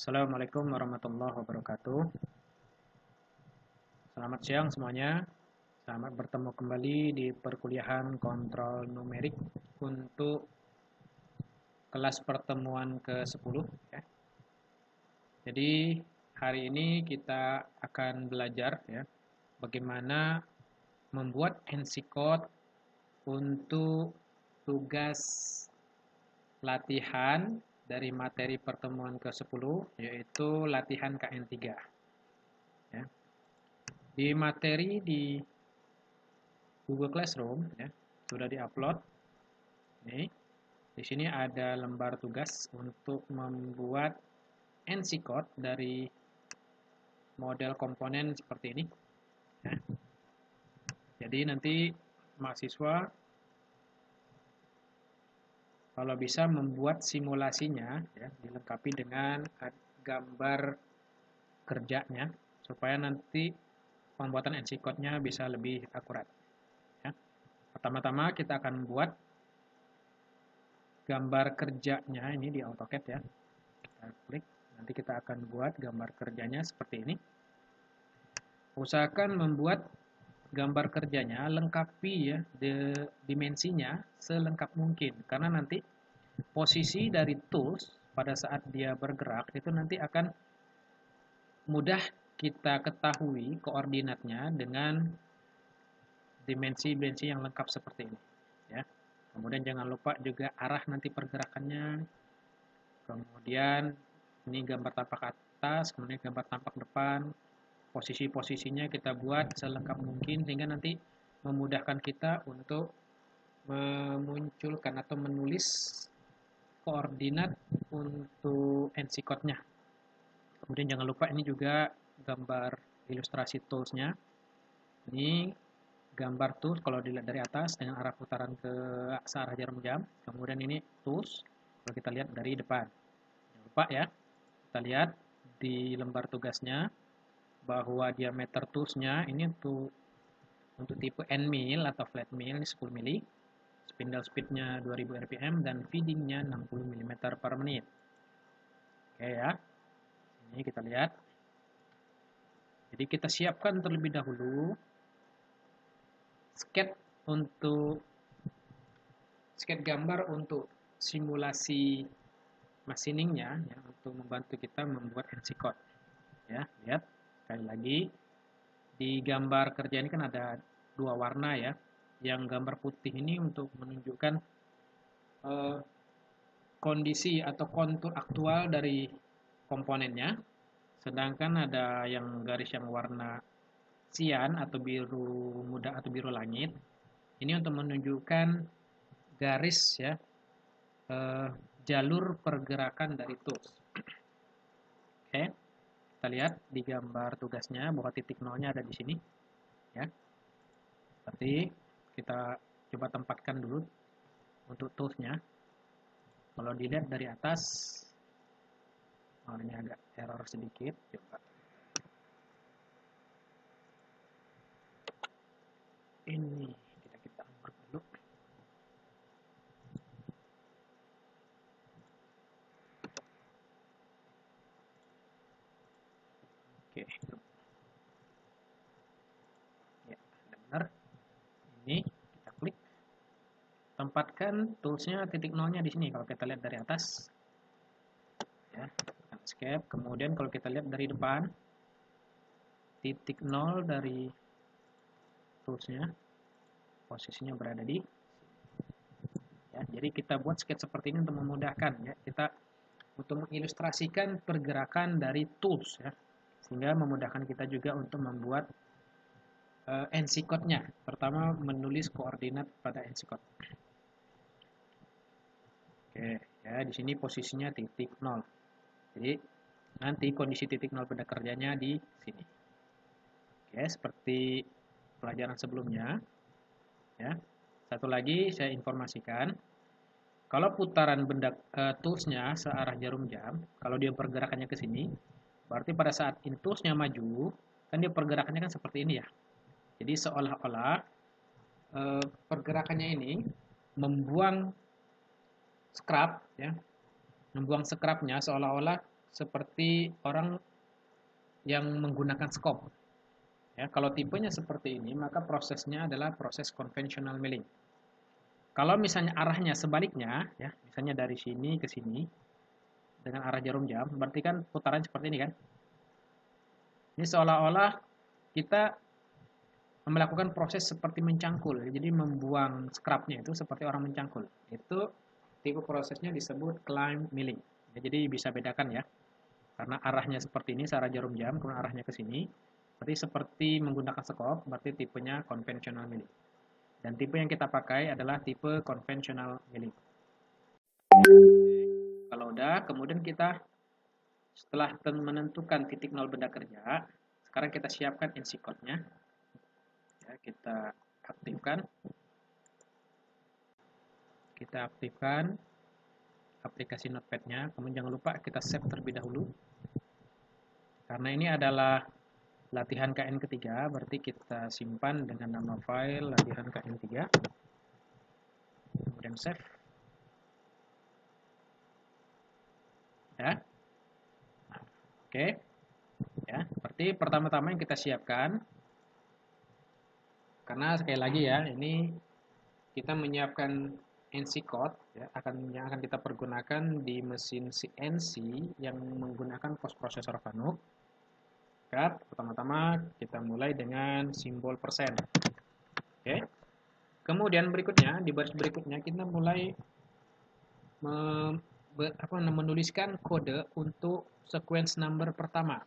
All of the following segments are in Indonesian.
Assalamualaikum warahmatullahi wabarakatuh. Selamat siang semuanya. Selamat bertemu kembali di perkuliahan kontrol numerik untuk kelas pertemuan ke-10 ya. Jadi hari ini kita akan belajar ya bagaimana membuat NC code untuk tugas latihan dari materi pertemuan ke-10 yaitu latihan KN3 ya. Di materi di Google Classroom ya, sudah diupload. Nih, di sini ada lembar tugas untuk membuat NC code dari model komponen seperti ini ya. Jadi nanti mahasiswa kalau bisa membuat simulasinya ya, dilengkapi dengan gambar kerjanya supaya nanti pembuatan NC code-nya bisa lebih akurat ya. Pertama-tama kita akan buat gambar kerjanya ini di AutoCAD ya. Kita klik, nanti kita akan buat gambar kerjanya seperti ini. Usahakan membuat gambar kerjanya lengkapi ya dimensinya selengkap mungkin, karena nanti posisi dari tools pada saat dia bergerak itu nanti akan mudah kita ketahui koordinatnya dengan dimensi-dimensi yang lengkap seperti ini ya. Kemudian jangan lupa juga arah nanti pergerakannya. Kemudian ini gambar tampak atas, kemudian gambar tampak depan. Posisi-posisinya kita buat selengkap mungkin sehingga nanti memudahkan kita untuk memunculkan atau menulis koordinat untuk NC code-nya. Kemudian jangan lupa ini juga gambar ilustrasi tools-nya. Ini gambar tools kalau dilihat dari atas dengan arah putaran ke searah jarum jam. Kemudian ini tools kalau kita lihat dari depan. Jangan lupa ya, kita lihat di lembar tugasnya bahwa diameter toolsnya ini untuk tipe N mill atau flat mill ini 10 mili, spindle speednya 2000 rpm dan feedingnya 60 mm per menit. Oke ya, ini kita lihat. Jadi kita siapkan terlebih dahulu sketch gambar untuk simulasi machiningnya ya, untuk membantu kita membuat NC code ya. Lihat sekali lagi di gambar kerja ini kan ada dua warna ya. Yang gambar putih ini untuk menunjukkan kondisi atau kontur aktual dari komponennya, sedangkan ada yang garis yang warna cian atau biru muda atau biru langit ini untuk menunjukkan garis ya, jalur pergerakan dari tools. Oke, kita lihat di gambar tugasnya bahwa titik nolnya ada di sini ya. Seperti kita coba tempatkan dulu untuk toolsnya. Kalau dilihat dari atas, ini agak error sedikit. Coba ini kita unlock dulu. Oke, ya benar. Ini kita klik, tempatkan toolsnya titik nolnya di sini. Kalau kita lihat dari atas, ya, escape. Kemudian kalau kita lihat dari depan, titik nol dari toolsnya posisinya berada di ya. Jadi kita buat sketch seperti ini untuk memudahkan ya kita untuk mengilustrasikan pergerakan dari tools ya, sehingga memudahkan kita juga untuk membuat NC code-nya. Pertama menulis koordinat pada NC code. Oke ya, di sini posisinya titik nol. Jadi nanti kondisi titik nol pada kerjanya di sini. Oke, seperti pelajaran sebelumnya ya. Satu lagi saya informasikan, kalau putaran benda toolsnya searah jarum jam, kalau dia pergerakannya ke sini, berarti pada saat toolsnya maju, kan dia pergerakannya kan seperti ini ya. Jadi seolah-olah pergerakannya ini membuang scrap ya, membuang scrapnya seolah-olah seperti orang yang menggunakan scope. Ya, kalau tipenya seperti ini, maka prosesnya adalah proses conventional milling. Kalau misalnya arahnya sebaliknya, ya, misalnya dari sini ke sini dengan arah jarum jam, berarti kan putaran seperti ini kan? Ini seolah-olah kita melakukan proses seperti mencangkul, jadi membuang scrapnya itu seperti orang mencangkul. Itu tipe prosesnya disebut climb milling. Ya, jadi bisa bedakan ya, karena arahnya seperti ini, searah jarum jam, kemudian arahnya ke sini, berarti seperti menggunakan sekop, berarti tipenya conventional milling. Dan tipe yang kita pakai adalah tipe conventional milling. Kalau udah, kemudian kita setelah menentukan titik nol benda kerja, sekarang kita siapkan NC code-nya. Ya, kita aktifkan aplikasi Notepad-nya. Kemudian jangan lupa kita save terlebih dahulu. Karena ini adalah latihan KN ketiga, berarti kita simpan dengan nama file latihan KN 3. Kemudian save. Ya. Nah, oke. Ya, berarti pertama-tama yang kita siapkan, karena sekali lagi ya, ini kita menyiapkan NC code ya, yang akan kita pergunakan di mesin CNC yang menggunakan post processor Fanuc. Pertama-tama kita mulai dengan simbol persen. Oke. Kemudian berikutnya, di baris berikutnya kita mulai menuliskan kode untuk sequence number pertama.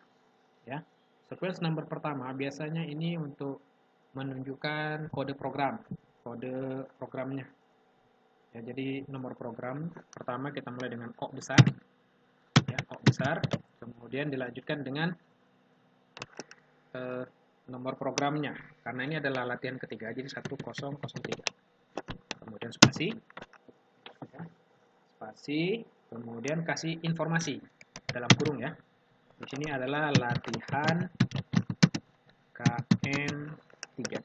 Ya. Sequence number pertama biasanya ini untuk menunjukkan kode programnya. Ya, jadi nomor program pertama kita mulai dengan O besar, ya, O besar, kemudian dilanjutkan dengan nomor programnya, karena ini adalah latihan ketiga, jadi 1003. Kemudian spasi, ya, spasi, kemudian kasih informasi dalam kurung ya. Di sini adalah latihan KN 3.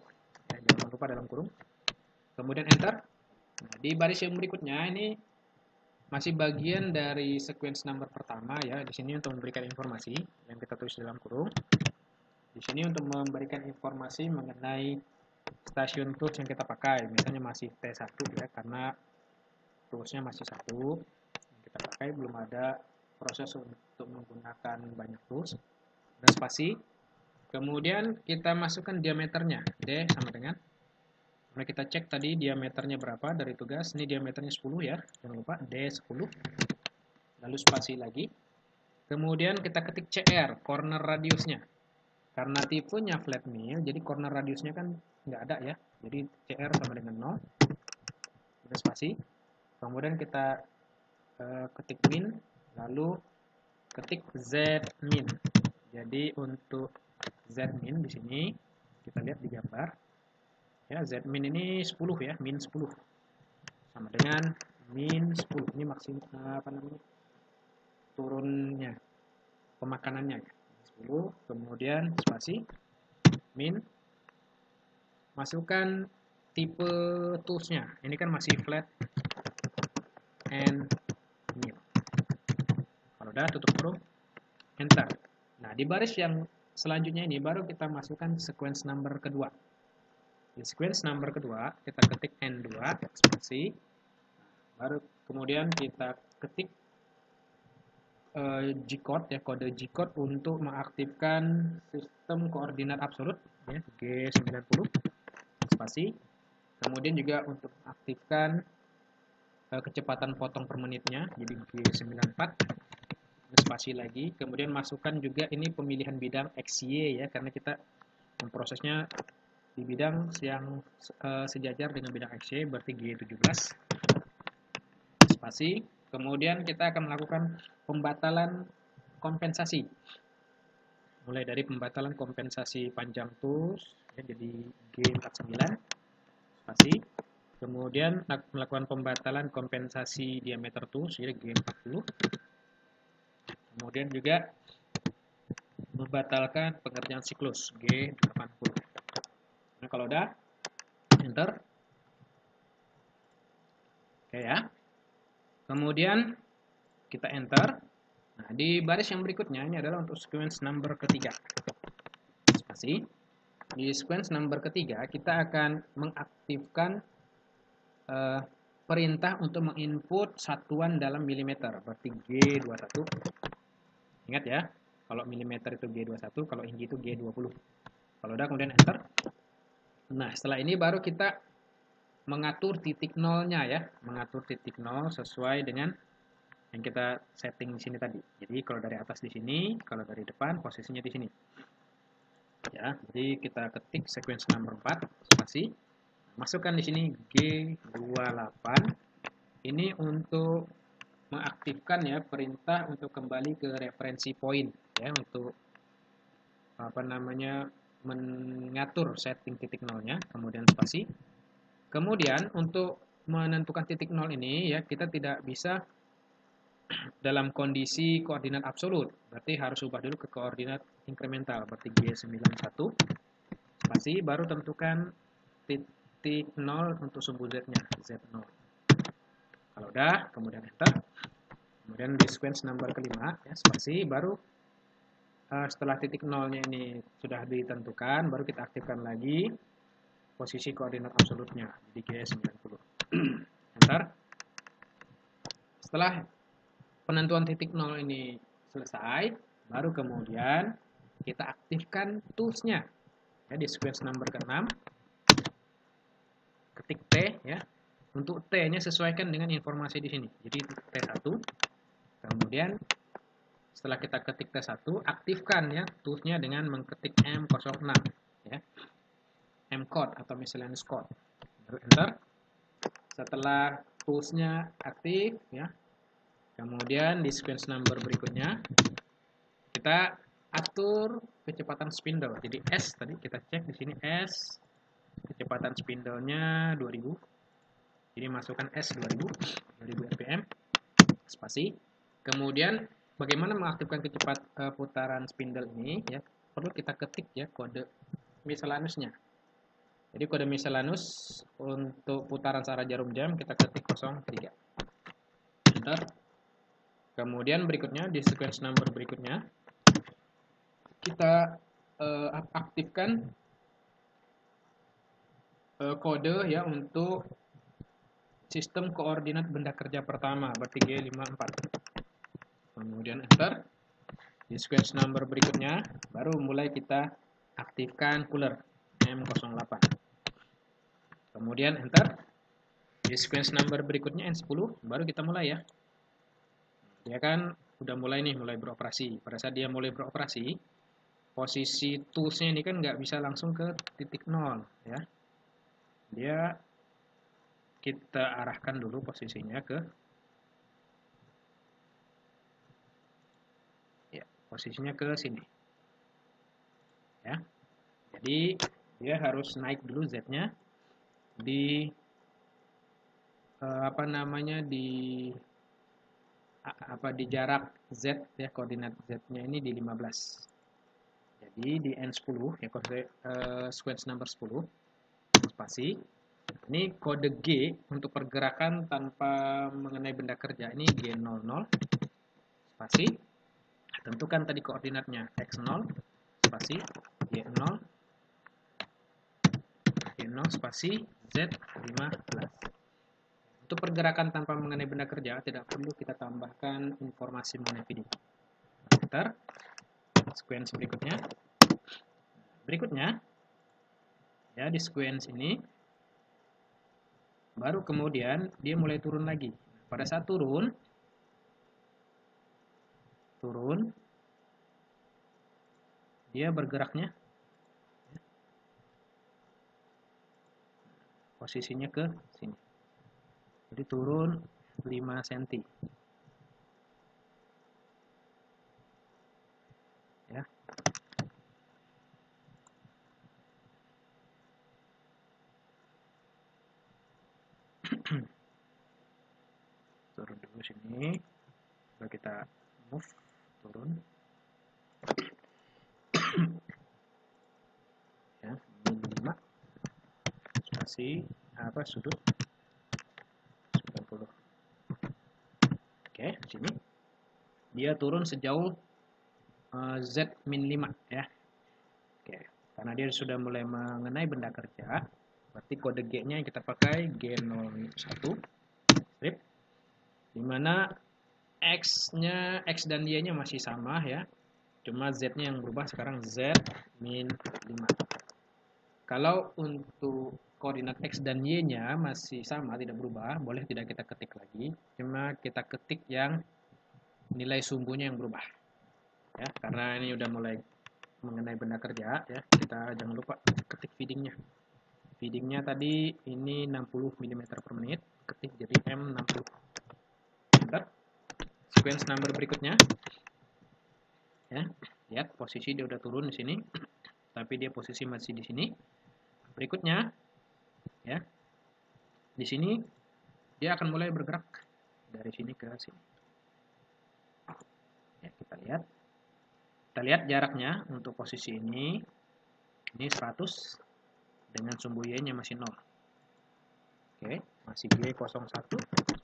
Ya, jangan lupa dalam kurung. Kemudian enter. Nah, di baris yang berikutnya ini masih bagian dari sequence number pertama ya. Di sini untuk memberikan informasi yang kita tulis dalam kurung. Di sini untuk memberikan informasi mengenai stasiun tools yang kita pakai. Misalnya masih T1 ya, karena toolsnya masih satu yang kita pakai, belum ada proses untuk menggunakan banyak tools. Dan spasi. Kemudian kita masukkan diameternya. D sama dengan, nah, kita cek tadi diameternya berapa dari tugas. Ini diameternya 10 ya, jangan lupa D10. Lalu spasi lagi. Kemudian kita ketik CR, corner radiusnya. Karena tipenya flat mill, jadi corner radiusnya kan nggak ada ya. Jadi CR sama dengan 0. Kita spasi. Kemudian kita ketik min, lalu ketik Z min. Jadi untuk Z min di sini kita lihat di gambar. Ya, Z min ini 10 ya, min 10. Sama dengan min 10. Ini maksimal turunnya, pemakanannya. 10, kemudian spasi, min, masukkan tipe toolsnya. Ini kan masih flat and mill. Kalau udah, tutup kurung, enter. Nah, di baris yang selanjutnya ini baru kita masukkan sequence number kedua. Di sequence number kedua, kita ketik N2, spasi, baru kemudian kita ketik G-code ya, kode G-code untuk mengaktifkan sistem koordinat absolut ya, G90, spasi. Kemudian juga untuk mengaktifkan kecepatan potong per menitnya, jadi G94, spasi lagi. Kemudian masukkan juga ini pemilihan bidang XY ya, karena kita memprosesnya di bidang yang sejajar dengan bidang XY, berarti G17, spasi. Kemudian kita akan melakukan pembatalan kompensasi. Mulai dari pembatalan kompensasi panjang tools, ya, jadi G49, spasi. Kemudian melakukan pembatalan kompensasi diameter tools, jadi G40. Kemudian juga membatalkan pengerjaan siklus, G80. Nah, kalau udah, enter. Oke ya. Kemudian kita enter. Nah, di baris yang berikutnya ini adalah untuk sequence number ketiga. Spasi. Di sequence number ketiga kita akan mengaktifkan perintah untuk menginput satuan dalam milimeter, berarti G21. Ingat ya, kalau milimeter itu G21, kalau inci itu G20. Kalau udah kemudian enter. Nah, setelah ini baru kita mengatur titik nolnya ya, mengatur titik nol sesuai dengan yang kita setting di sini tadi. Jadi kalau dari atas di sini, kalau dari depan posisinya di sini. Ya, jadi kita ketik sequence number 4, spasi. Masukkan di sini G28. Ini untuk mengaktifkan ya perintah untuk kembali ke referensi point ya, untuk apa namanya mengatur setting titik nolnya, kemudian spasi. Kemudian untuk menentukan titik nol ini ya kita tidak bisa dalam kondisi koordinat absolut, berarti harus ubah dulu ke koordinat inkremental, berarti G91 spasi, baru tentukan titik 0 untuk sumbu Z-nya, Z0. Kalau udah, kemudian enter. Kemudian di sequence number kelima, ya, spasi, baru setelah titik 0-nya ini sudah ditentukan, baru kita aktifkan lagi posisi koordinat absolutnya, di G90. Enter. Setelah penentuan titik 0 ini selesai, baru kemudian kita aktifkan tools-nya. Ya, di sequence number ke-6, ketik T ya. Untuk T-nya sesuaikan dengan informasi di sini. Jadi T1. Kemudian setelah kita ketik T1, aktifkan ya tools-nya dengan mengketik M06 ya. M code atau miscellaneous code. Baru enter. Setelah tools-nya aktif ya. Kemudian di sequence number berikutnya kita atur kecepatan spindle. Jadi S tadi kita cek di sini S, kecepatan spindle-nya 2000. Jadi masukkan S 2000 rpm, spasi. Kemudian bagaimana mengaktifkan kecepatan putaran spindle ini ya, perlu kita ketik ya kode miscellaneous-nya. Jadi kode miscellaneous untuk putaran searah jarum jam kita ketik 03. Enter. Kemudian berikutnya di sequence number berikutnya kita aktifkan kode ya untuk sistem koordinat benda kerja pertama, berarti G54. Kemudian enter. Di sequence number berikutnya baru mulai kita aktifkan cooler M08. Kemudian enter. Di sequence number berikutnya N10 baru kita mulai ya. Dia kan udah mulai nih, mulai beroperasi. Pada saat dia mulai beroperasi, posisi toolsnya ini kan nggak bisa langsung ke titik 0 ya. Dia kita arahkan dulu posisinya ke ya, posisinya ke sini. Ya. Jadi dia harus naik dulu Z-nya di apa namanya di jarak Z ya, koordinat Z-nya ini di 15. Jadi di N10 ya, sequence number 10 spasi. Ini kode G untuk pergerakan tanpa mengenai benda kerja, ini G00 spasi. Tentukan tadi koordinatnya X0 spasi Y0 spasi Z15. Untuk pergerakan tanpa mengenai benda kerja tidak perlu kita tambahkan informasi mengenai video. Enter. Sequence berikutnya ya, di sequence ini baru kemudian dia mulai turun lagi. Pada saat turun dia bergeraknya posisinya ke sini. Jadi turun 5 cm. Ya. Turun dulu sini. Lalu kita move turun. Ya, 5 spasi sudut 90. Oke, sini. dia turun sejauh Z min 5 ya. Oke, karena dia sudah mulai mengenai benda kerja, berarti kode G-nya yang kita pakai G01 strip, dimana X-nya, X dan Y-nya masih sama ya, cuma Z-nya yang berubah sekarang Z min 5. Kalau untuk koordinat X dan Y-nya masih sama, tidak berubah, boleh tidak kita ketik lagi, cuma kita ketik yang nilai sumbunya yang berubah ya, karena ini udah mulai mengenai benda kerja ya, kita jangan lupa ketik feedingnya. Feedingnya tadi ini 60 mm per menit, ketik jadi M60. Enter. Sequence number berikutnya ya, lihat posisi dia udah turun di sini, tapi dia posisi masih di sini. Berikutnya ya, di sini dia akan mulai bergerak dari sini ke sini ya, kita lihat jaraknya untuk posisi ini 100 dengan sumbu Y nya masih 0. Oke, masih G01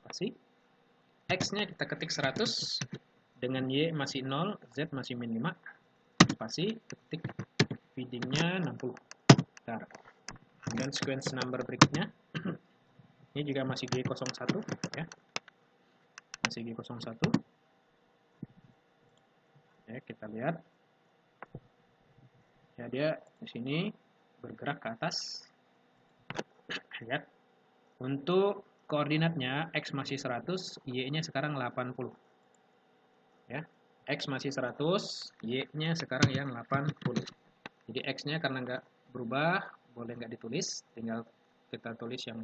spasi. X nya kita ketik 100 dengan Y masih 0, Z masih min 5 spasi, ketik feedingnya 60. Bentar. Kemudian sequence number berikutnya ini juga masih G01 ya, masih G01 ya, kita lihat ya, dia di sini bergerak ke atas. Lihat untuk koordinatnya X masih 100, Y nya sekarang 80 ya, X masih 100, Y nya sekarang yang 80. Jadi X nya karena nggak berubah, boleh nggak ditulis, tinggal kita tulis yang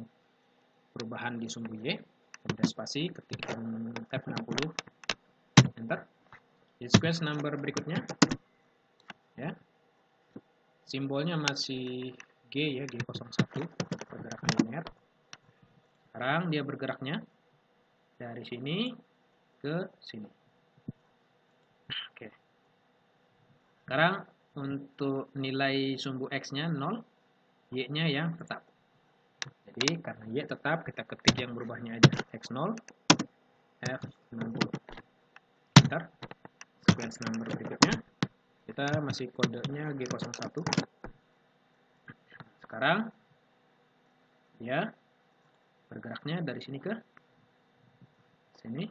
perubahan di sumbu Y, kemudian spasi, ketik tab 60, enter. Di sequence number berikutnya ya, simbolnya masih G ya, G01 pergerakan linear. Sekarang dia bergeraknya dari sini ke sini. Oke. Sekarang untuk nilai sumbu X-nya 0, Y-nya yang tetap. Jadi karena Y tetap, kita ketik yang berubahnya aja. X0, F60. Enter. Sequence number berikutnya, kita masih kodenya G01. Sekarang dia bergeraknya dari sini ke sini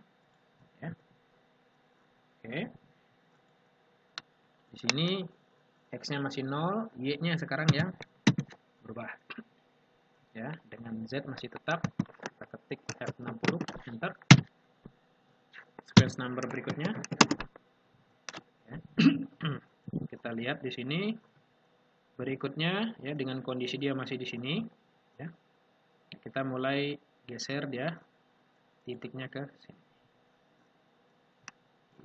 ya. Oke. Di sini X-nya masih 0, Y-nya sekarang yang berubah ya, dengan Z masih tetap, kita ketik F60, enter. Sequence number berikutnya ya. Kita lihat di sini berikutnya ya, dengan kondisi dia masih di sini ya, kita mulai geser dia titiknya ke sini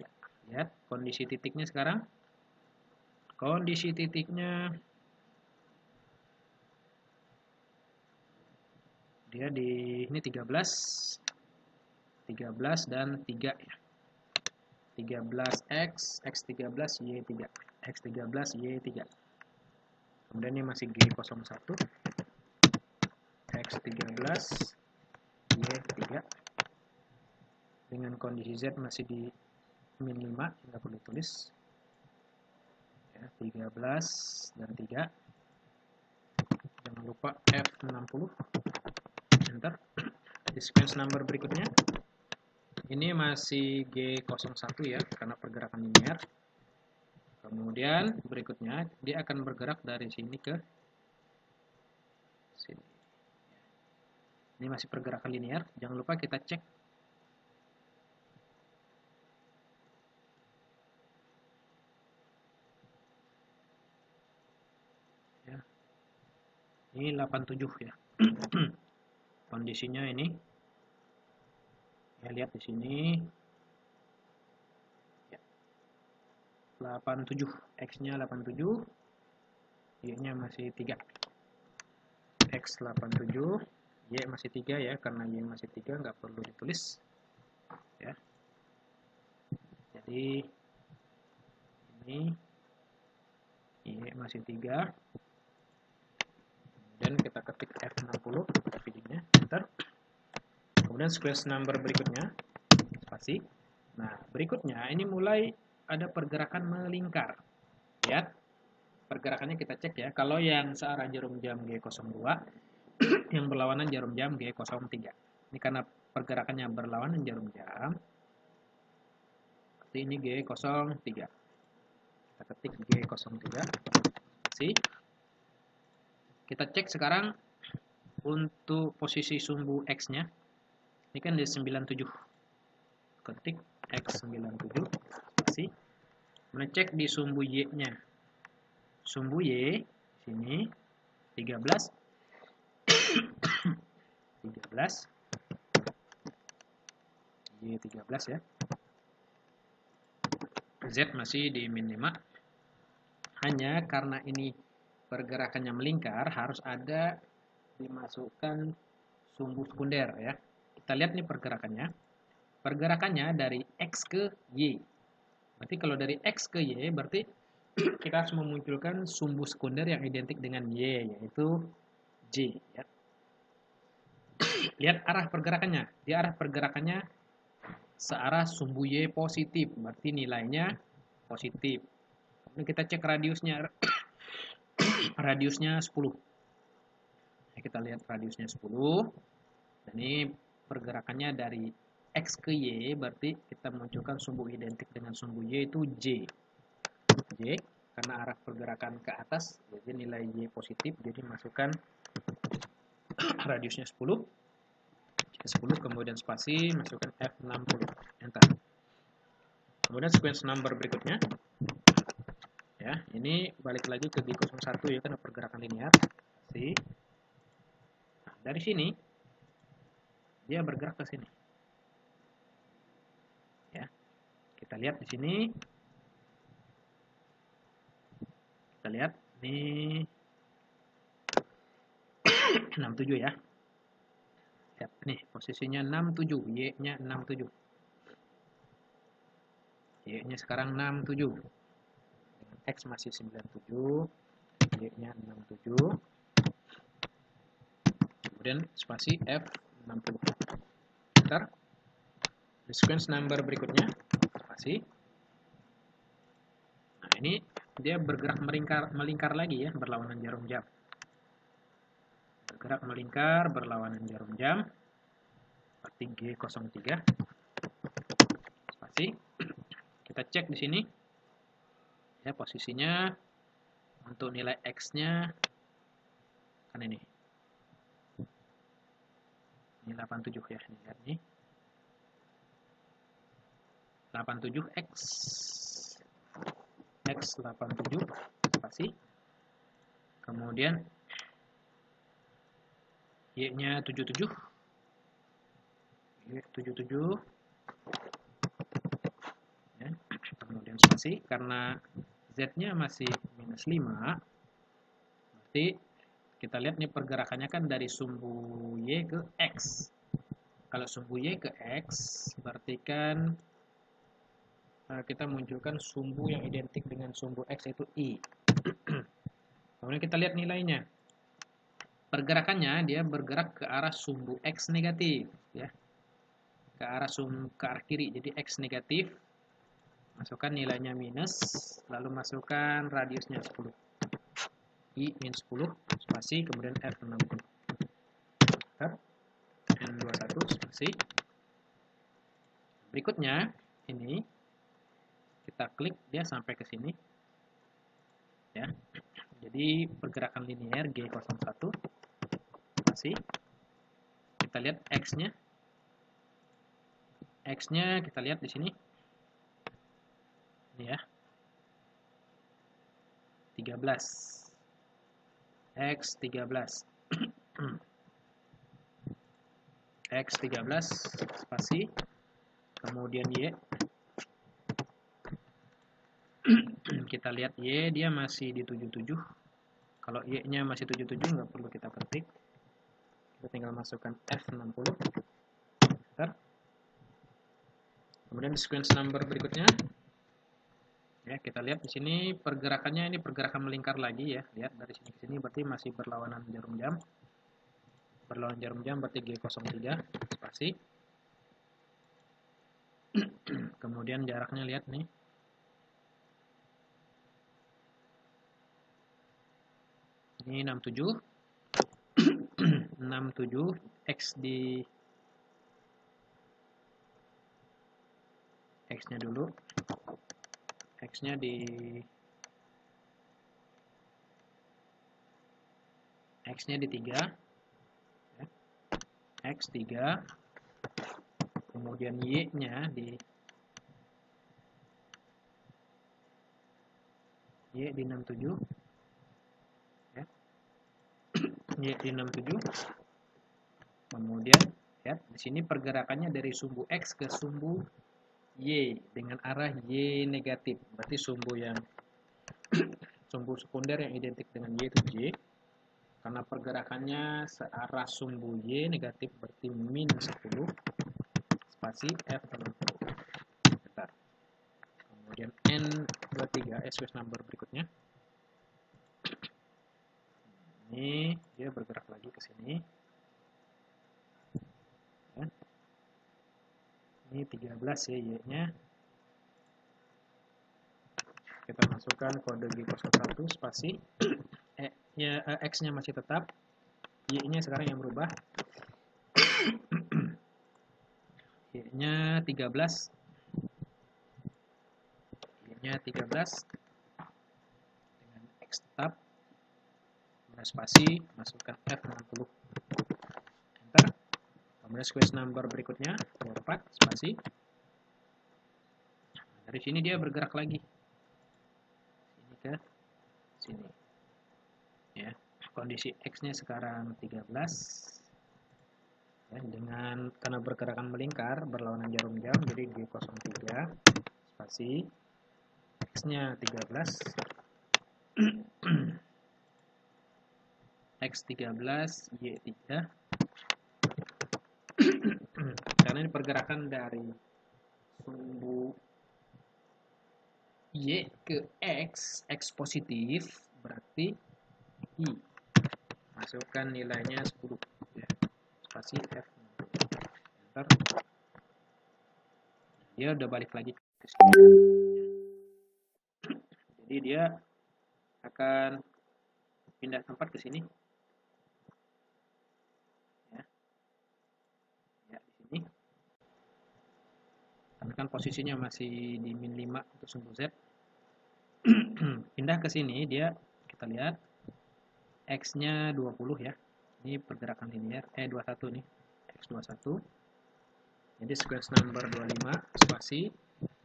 ya. Lihat kondisi titiknya sekarang, kondisi titiknya dia di ini 13 dan 3 ya. 13X, X13, Y3. X13, Y3. Kemudian ini masih G01. X13, Y3. Dengan kondisi Z masih di min 5, nggak perlu tulis. Ya, 13 dan 3. Jangan lupa F60. Enter. Di sequence number berikutnya ini masih G01 ya, karena pergerakan linear. Kemudian berikutnya dia akan bergerak dari sini ke sini. Ini masih pergerakan linear, jangan lupa kita cek ya. Ini 87 ya. Kondisinya ini ya, lihat di sini ya, 87, X-nya 87, Y-nya masih 3. X 87, Y masih 3 ya, karena Y masih 3 nggak perlu ditulis ya. Jadi ini Y masih 3, dan kita ketik F60 feedingnya, enter. Kemudian sequence number berikutnya spasi, Nah, berikutnya ini mulai ada pergerakan melingkar. Lihat, pergerakannya kita cek ya. Kalau yang searah jarum jam G02, yang berlawanan jarum jam G03. Ini karena pergerakannya berlawanan jarum jam, berarti ini G03. Kita ketik G03. Kita cek sekarang untuk posisi sumbu X-nya. Ini kan di 97. Ketik X97. Spasi. Ngecek di sumbu Y-nya. Sumbu Y sini 13 13 Y13 ya. Z masih di min 5. Hanya karena ini pergerakannya melingkar, harus ada dimasukkan sumbu sekunder ya. Kita lihat nih pergerakannya. Pergerakannya dari X ke Y. Berarti kalau dari X ke Y, berarti kita harus memunculkan sumbu sekunder yang identik dengan Y, yaitu J. Ya. Lihat arah pergerakannya. Di arah pergerakannya searah sumbu Y positif, berarti nilainya positif. Kemudian kita cek radiusnya. Radiusnya 10. Nah, kita lihat radiusnya 10. Dan ini pergerakannya dari X ke Y, berarti kita munculkan sumbu identik dengan sumbu Y itu J. J, karena arah pergerakan ke atas, jadi nilai Y positif, jadi masukkan radiusnya 10. 10, kemudian spasi, masukkan F60. Enter. Kemudian sequence number berikutnya. Ya, ini balik lagi ke G01 ya, karena pergerakan linear. Nah, dari sini dia bergerak ke sini. Ya. Kita lihat di sini. Kita lihat ini 67 ya. Lihat nih, posisinya 67, Y-nya 67. Y-nya sekarang 67. X masih 97, Y-nya 67. Kemudian spasi F60. Enter. Sequence number berikutnya, spasi. Nah, ini dia bergerak melingkar lagi ya, berlawanan jarum jam. Bergerak melingkar berlawanan jarum jam. Berarti G03. Spasi. Kita cek di sini. Ya, posisinya untuk nilai X-nya kan ini. Ini 87 ya, lihat nih. 87X. X87 spasi. Kemudian Y-nya 77. Y77. Ya. Kemudian spasi, karena Z-nya masih minus 5. Berarti kita lihat nih pergerakannya kan dari sumbu Y ke X. Kalau sumbu Y ke X, berarti kan kita munculkan sumbu yang identik dengan sumbu X, yaitu I. Kemudian kita lihat nilainya. Pergerakannya dia bergerak ke arah sumbu X negatif. Ya. Ke arah kiri, jadi X negatif. Masukkan nilainya minus, lalu masukkan radiusnya 10. I minus 10, spasi, kemudian F60. N21, spasi. Berikutnya, ini kita klik, dia sampai ke sini. Ya. Jadi pergerakan linear G01, spasi. Kita lihat X-nya. X-nya kita lihat di sini. Ini ya. 13. X13. X13 spasi. Kemudian Y. Kita lihat Y, dia masih di 77. Kalau Y-nya masih 77, nggak perlu kita ketik. Kita tinggal masukkan F60. Enter. Kemudian sequence number berikutnya. Ya, kita lihat di sini pergerakannya, ini pergerakan melingkar lagi ya. Lihat dari sini ke sini berarti masih berlawanan jarum jam. Berlawanan jarum jam berarti G03 spasi. Kemudian jaraknya lihat nih. Ini 67. 67 X di X-nya dulu. X-nya di X-nya di 3. X 3. Kemudian Y-nya di Y di 67. Ya. Y di 67. Kemudian ya, di sini pergerakannya dari sumbu X ke sumbu Y dengan arah Y negatif. Berarti sumbu sekunder yang identik dengan Y itu J. Karena pergerakannya searah sumbu Y negatif berarti min 10 spasi F 60. Bentar. Kemudian N23 sequence number berikutnya. Ini dia bergerak lagi ke sini. Ya. Ini 13 ya Y-nya. Kita masukkan kode G01 spasi X-nya masih tetap, Y-nya sekarang yang berubah. Y-nya 13. Y-nya 13 dengan X tetap. Spasi, masukkan F60. Enter. Kemudian sequence number berikutnya 24 spasi. Dari sini dia bergerak lagi. Sini ke sini. Ya. Kondisi X-nya sekarang 13. Ya, karena bergerakan melingkar berlawanan jarum jam, jadi G03 spasi X-nya 13. X13 Y3. Karena ini pergerakan dari sumbu Y ke X positif, berarti I. Masukkan nilainya 10. Ya. Spasi F. Enter. Dia udah balik lagi ke sini. Jadi dia akan pindah tempat ke sini. Ya, di sini. Karena kan posisinya masih di min 5 untuk sumbu Z. Pindah ke sini, dia kita lihat X-nya 20 ya. Ini pergerakan linear, 21 nih. X21. Jadi sequence number 25 spasi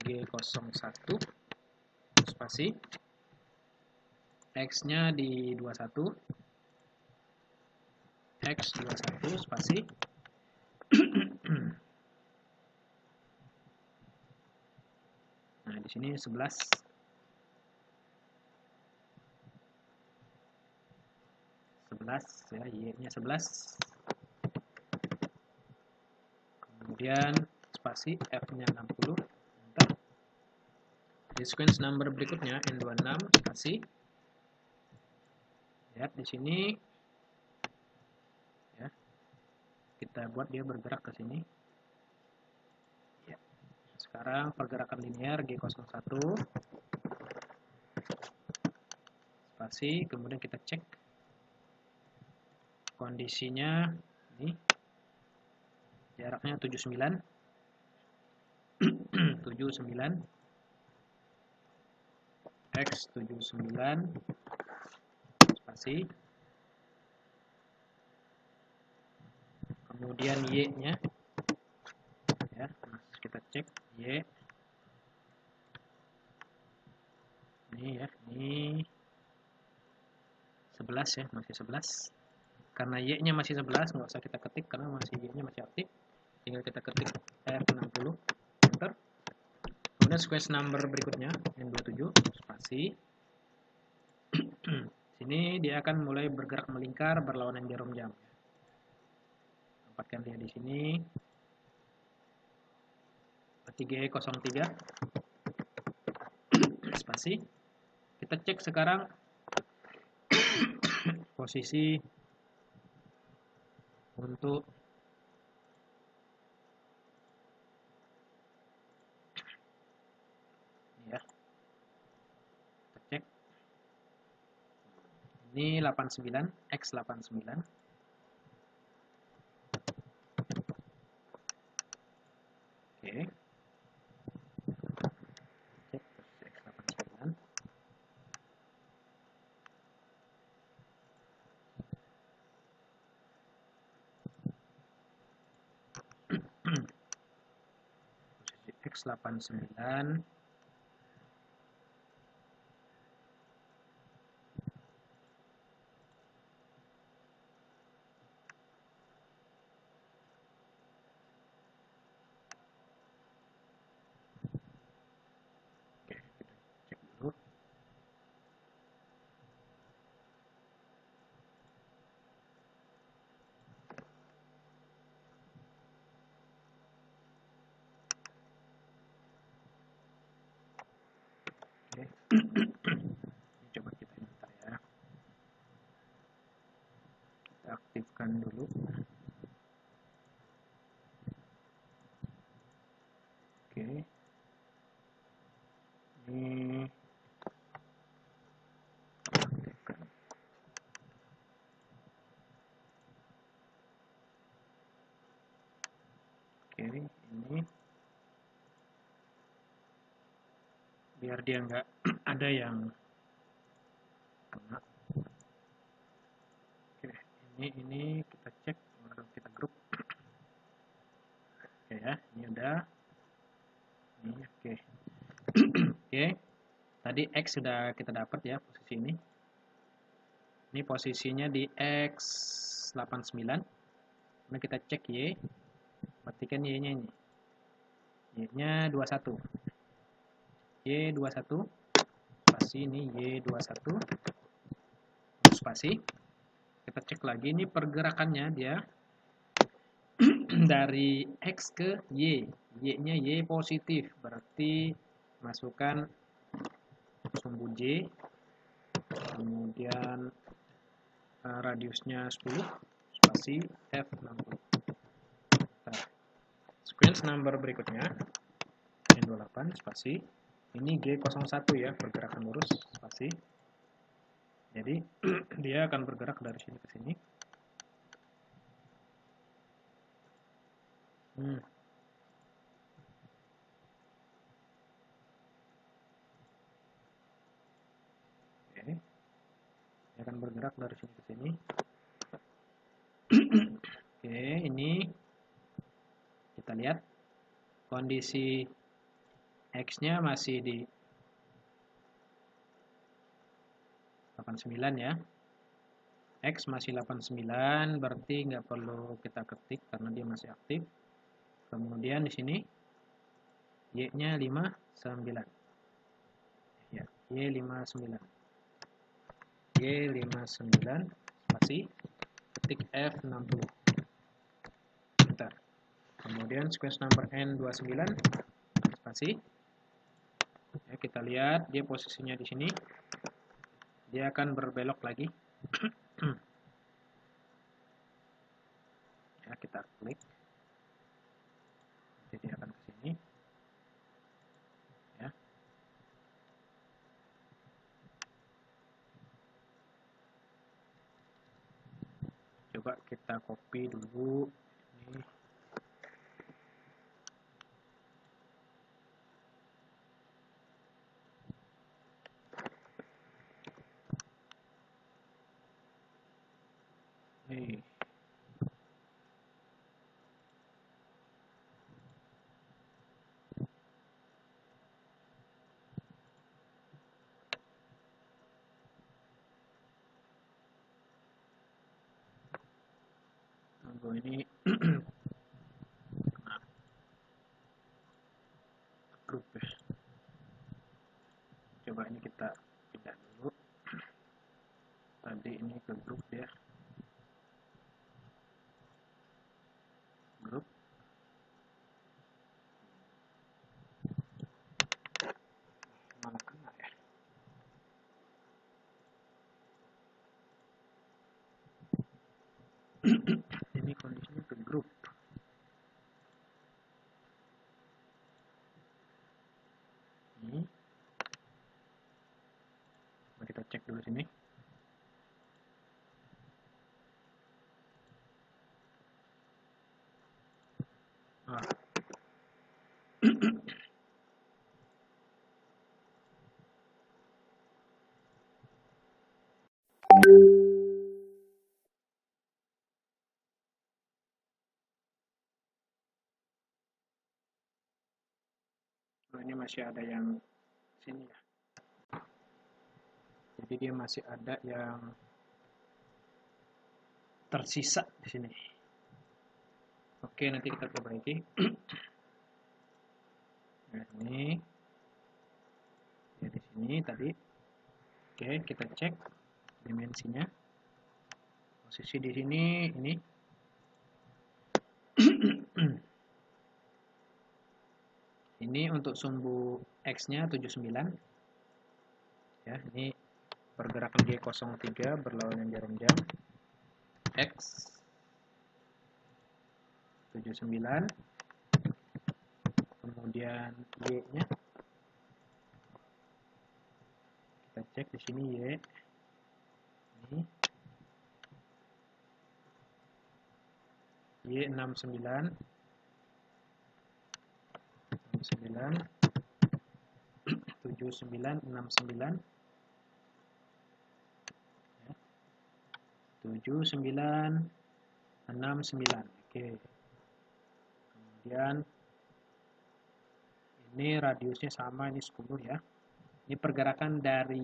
G01 spasi X-nya di 21. X21 spasi nah, di sini 11. 11 ya, Y-nya 11. Kemudian spasi F-nya 60. Enter. Di sequence number berikutnya N26 spasi. Lihat di sini ya. Kita buat dia bergerak ke sini. Ya. Sekarang pergerakan linear G01 spasi, kemudian kita cek kondisinya ini jaraknya 79. 79 X79 spasi, kemudian Y-nya ya, kita cek Y ini ya, ini 11 ya, masih 11. Karena Y-nya masih 11, nggak usah kita ketik karena masih Y-nya masih aktif. Tinggal kita ketik F60, enter. Kemudian sequence number berikutnya N27 spasi. Sini dia akan mulai bergerak melingkar berlawanan jarum jam. Tempatkan dia di sini. G03 spasi. Kita cek sekarang posisi untuk Ini 89, X89. Oke. Cek posisi X89. Posisi X89. Oke. Coba kita enter ya. Kita aktifkan dulu. Oke. Ini aktifkan. Oke, ini biar dia nggak ada yang kena. Oke, ini kita cek, baru kita grup. Oke ya, ini udah. Ini oke. Oke. Tadi X sudah kita dapat ya posisi ini. Ini posisinya di X89. Nah, kita cek Y. Perhatikan Y-nya ini. Y-nya 21. Y21. Spasi ini Y21. Spasi. Kita cek lagi ini pergerakannya dia dari X ke Y. Y-nya Y positif. Berarti masukkan sumbu J. Kemudian radiusnya 10. Spasi F60. Nah, sequence number berikutnya N28 spasi. Ini G01 ya, pergerakan lurus spasi. Jadi dia akan bergerak dari sini ke sini. Oke. Dia akan bergerak dari sini ke sini. Oke, ini kita lihat kondisi X-nya masih di 89 ya. X masih 89, berarti nggak perlu kita ketik karena dia masih aktif. Kemudian di sini Y-nya 59. Ya, Y59. Y59 spasi ketik F60. Bentar. Kemudian sequence number N29 spasi. Ya, kita lihat dia posisinya di sini. Dia akan berbelok lagi. Ya, kita klik. Jadi dia akan ke sini. Ya. Coba kita copy dulu ini. Hey. Tunggu ini grup ya. Coba ini kita pindah dulu. Tadi ini ke grup ya. Grup. Mana kena ya? Ini kondisinya ke grup. Ini. Coba kita cek dulu sini. masih ada yang sini ya. Jadi dia masih ada yang tersisa di sini. Oke, nanti kita perbaiki. Nah, ini ya di sini tadi. Oke, kita cek dimensinya. Posisi di sini ini. Ini untuk sumbu X-nya 79. Ya, ini pergerakan G03 berlawanan jarum jam. X 79. Kemudian Y-nya kita cek di sini Y. Ini Y69. 7969 ya. 7969. Oke. Kemudian ini radiusnya sama, ini 10 ya. Ini pergerakan dari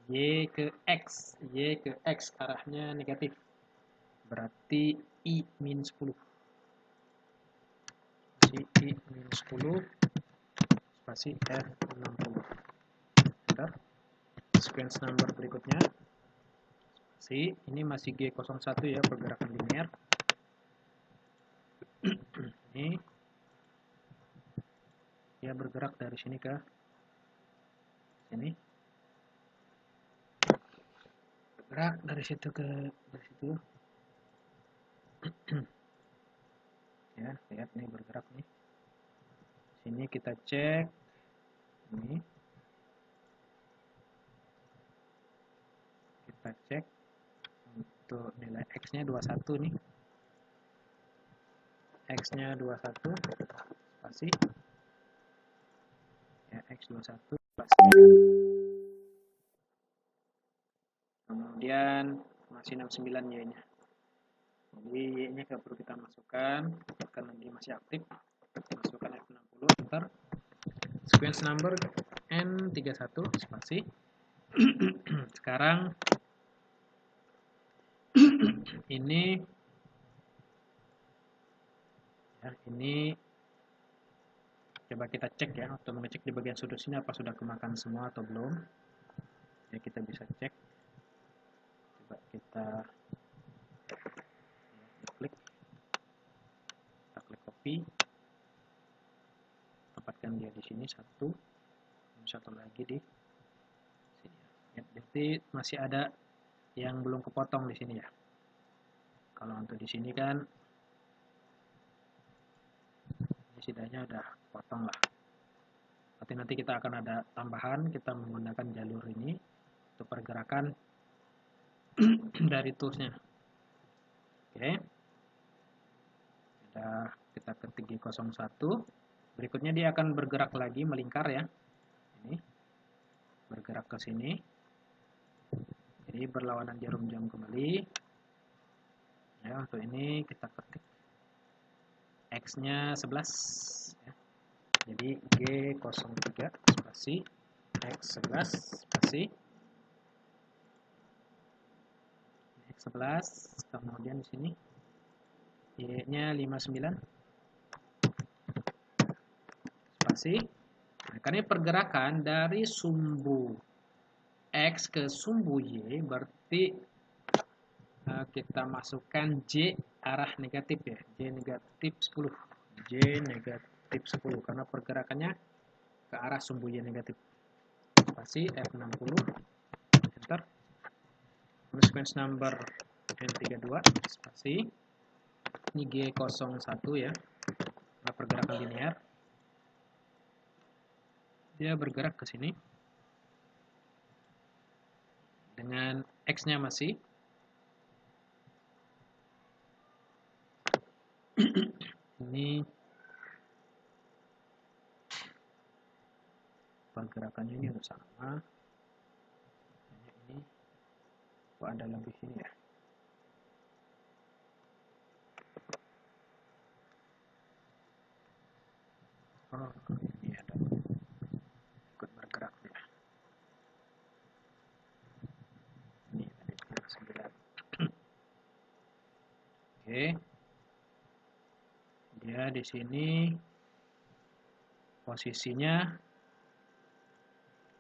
Y ke X. Y ke X arahnya negatif. Berarti I-10. I-10 spasi F60. Bentar. Sequence number berikutnya. Spasi, ini masih G01 ya, pergerakan linear. Ini dia bergerak dari sini ke sini. Bergerak dari situ ke situ. Ya, lihat nih bergerak nih. Sini kita cek ini. Kita cek untuk nilai X-nya 21 nih. X-nya 21 spasi. Ya, X21 spasi. Kemudian masih 69 Y-nya. Jadi Y-nya nggak perlu kita masukkan karena dia masih aktif. Masukkan F60, enter. Sequence number N31 spasi. Sekarang ini ya, ini coba kita cek ya, untuk mengecek di bagian sudut sini apa sudah kemakan semua atau belum. Ya, kita bisa cek. Coba kita klik copy, tempatkan dia di sini satu lagi di sini ya. Berarti masih ada yang belum kepotong di sini ya. Kalau untuk di sini kan setidaknya udah potong lah. Tapi nanti kita akan ada tambahan, kita menggunakan jalur ini untuk pergerakan dari toolsnya. Oke, sudah kita ketik G01. Berikutnya dia akan bergerak lagi, melingkar ya. Ini bergerak ke sini. Jadi berlawanan jarum jam kembali. Ya, untuk ini kita ketik X-nya 11 ya. Jadi G03 spasi X11 spasi X11, kemudian di sini Y-nya 59 spasi. Nah, karena pergerakan dari sumbu X ke sumbu Y, berarti kita masukkan J arah negatif ya, J negatif 10. J negatif 10 karena pergerakannya ke arah sumbu Y negatif. Spasi F60, enter. Sequence number N32 spasi. Ini G01 ya, pergerakan linear. Dia bergerak ke sini dengan X-nya masih. Ini pergerakannya ini harus sama. Ini kok ada lebih sini ya. Oh, ini ada. Oke. Dia di sini posisinya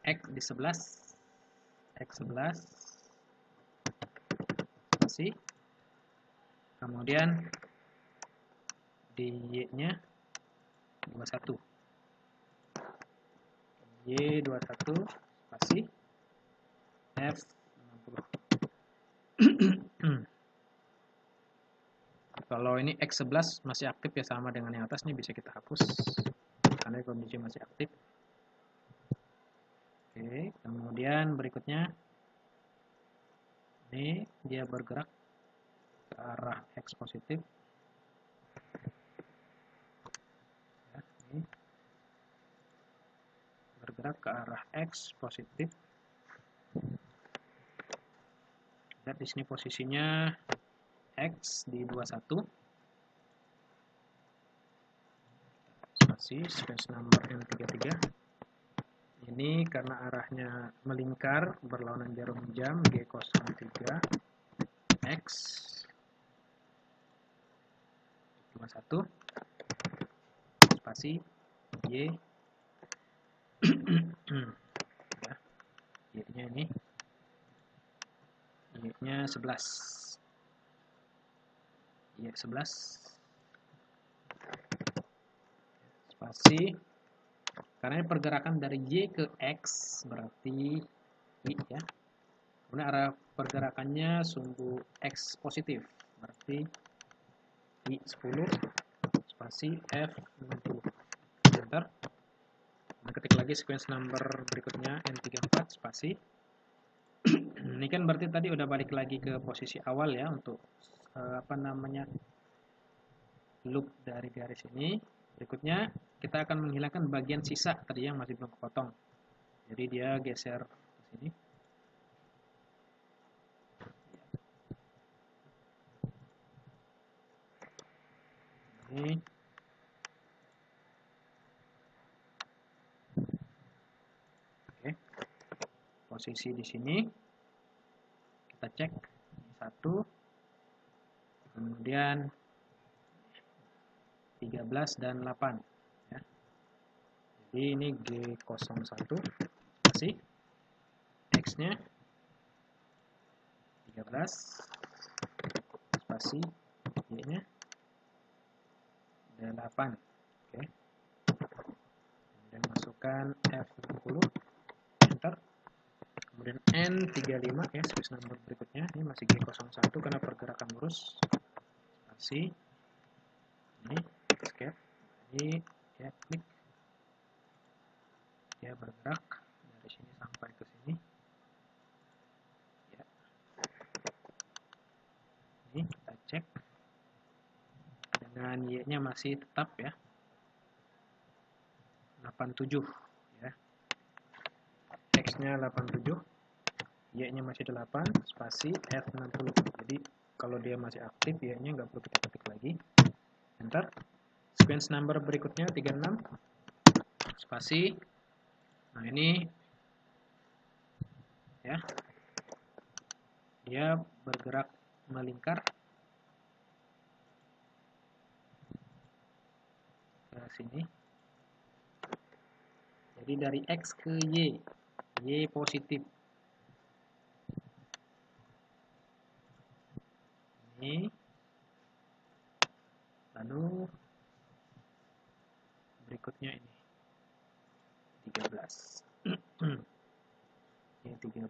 X di 11, X11, spasi, kemudian di Y-nya 21, Y21, spasi, F60. Kalau ini X11 masih aktif ya, sama dengan yang atas, nih bisa kita hapus karena kondisi masih aktif. Oke, kemudian berikutnya ini dia bergerak ke arah X positif. Ya, ini bergerak ke arah X positif. Lihat di sini posisinya X di 21. Spasi, space number N33. Ini karena arahnya melingkar berlawanan jarum jam G03 X 21 spasi Y ya, Y-nya ini Y-nya 11 Y11 spasi. Karena ini pergerakan dari Y ke X berarti Y ya. Kemudian arah pergerakannya sumbu X positif berarti Y10 spasi F60. Enter. Nah, ketik lagi sequence number berikutnya N34 spasi. Ini kan berarti tadi udah balik lagi ke posisi awal ya untuk loop dari garis ini. Berikutnya kita akan menghilangkan bagian sisa tadi yang masih belum kepotong. Jadi dia geser ke sini. Ini. Oke. Posisi di sini kita cek 1, kemudian 13 dan 8 ya. Jadi ini G01 spasi X nya 13 spasi Y nya 8. Oke. Kemudian masukkan F60, enter. Kemudian N35 ya, space number berikutnya ini masih G01 karena pergerakan lurus. Spasi ini escape, ini ya klik, dia bergerak dari sini sampai ke sini ya. Ini kita cek dengan Y nya masih tetap ya 87 ya, X nya 87, Y nya masih 8 spasi F60. Jadi kalau dia masih aktif Y nya nggak perlu kita ketik lagi, enter. Sequence number berikutnya 36 spasi. Nah ini ya, dia bergerak melingkar ke sini. Jadi dari X ke Y, Y positif. Ini. Lalu berikutnya ini 13. Ini 13,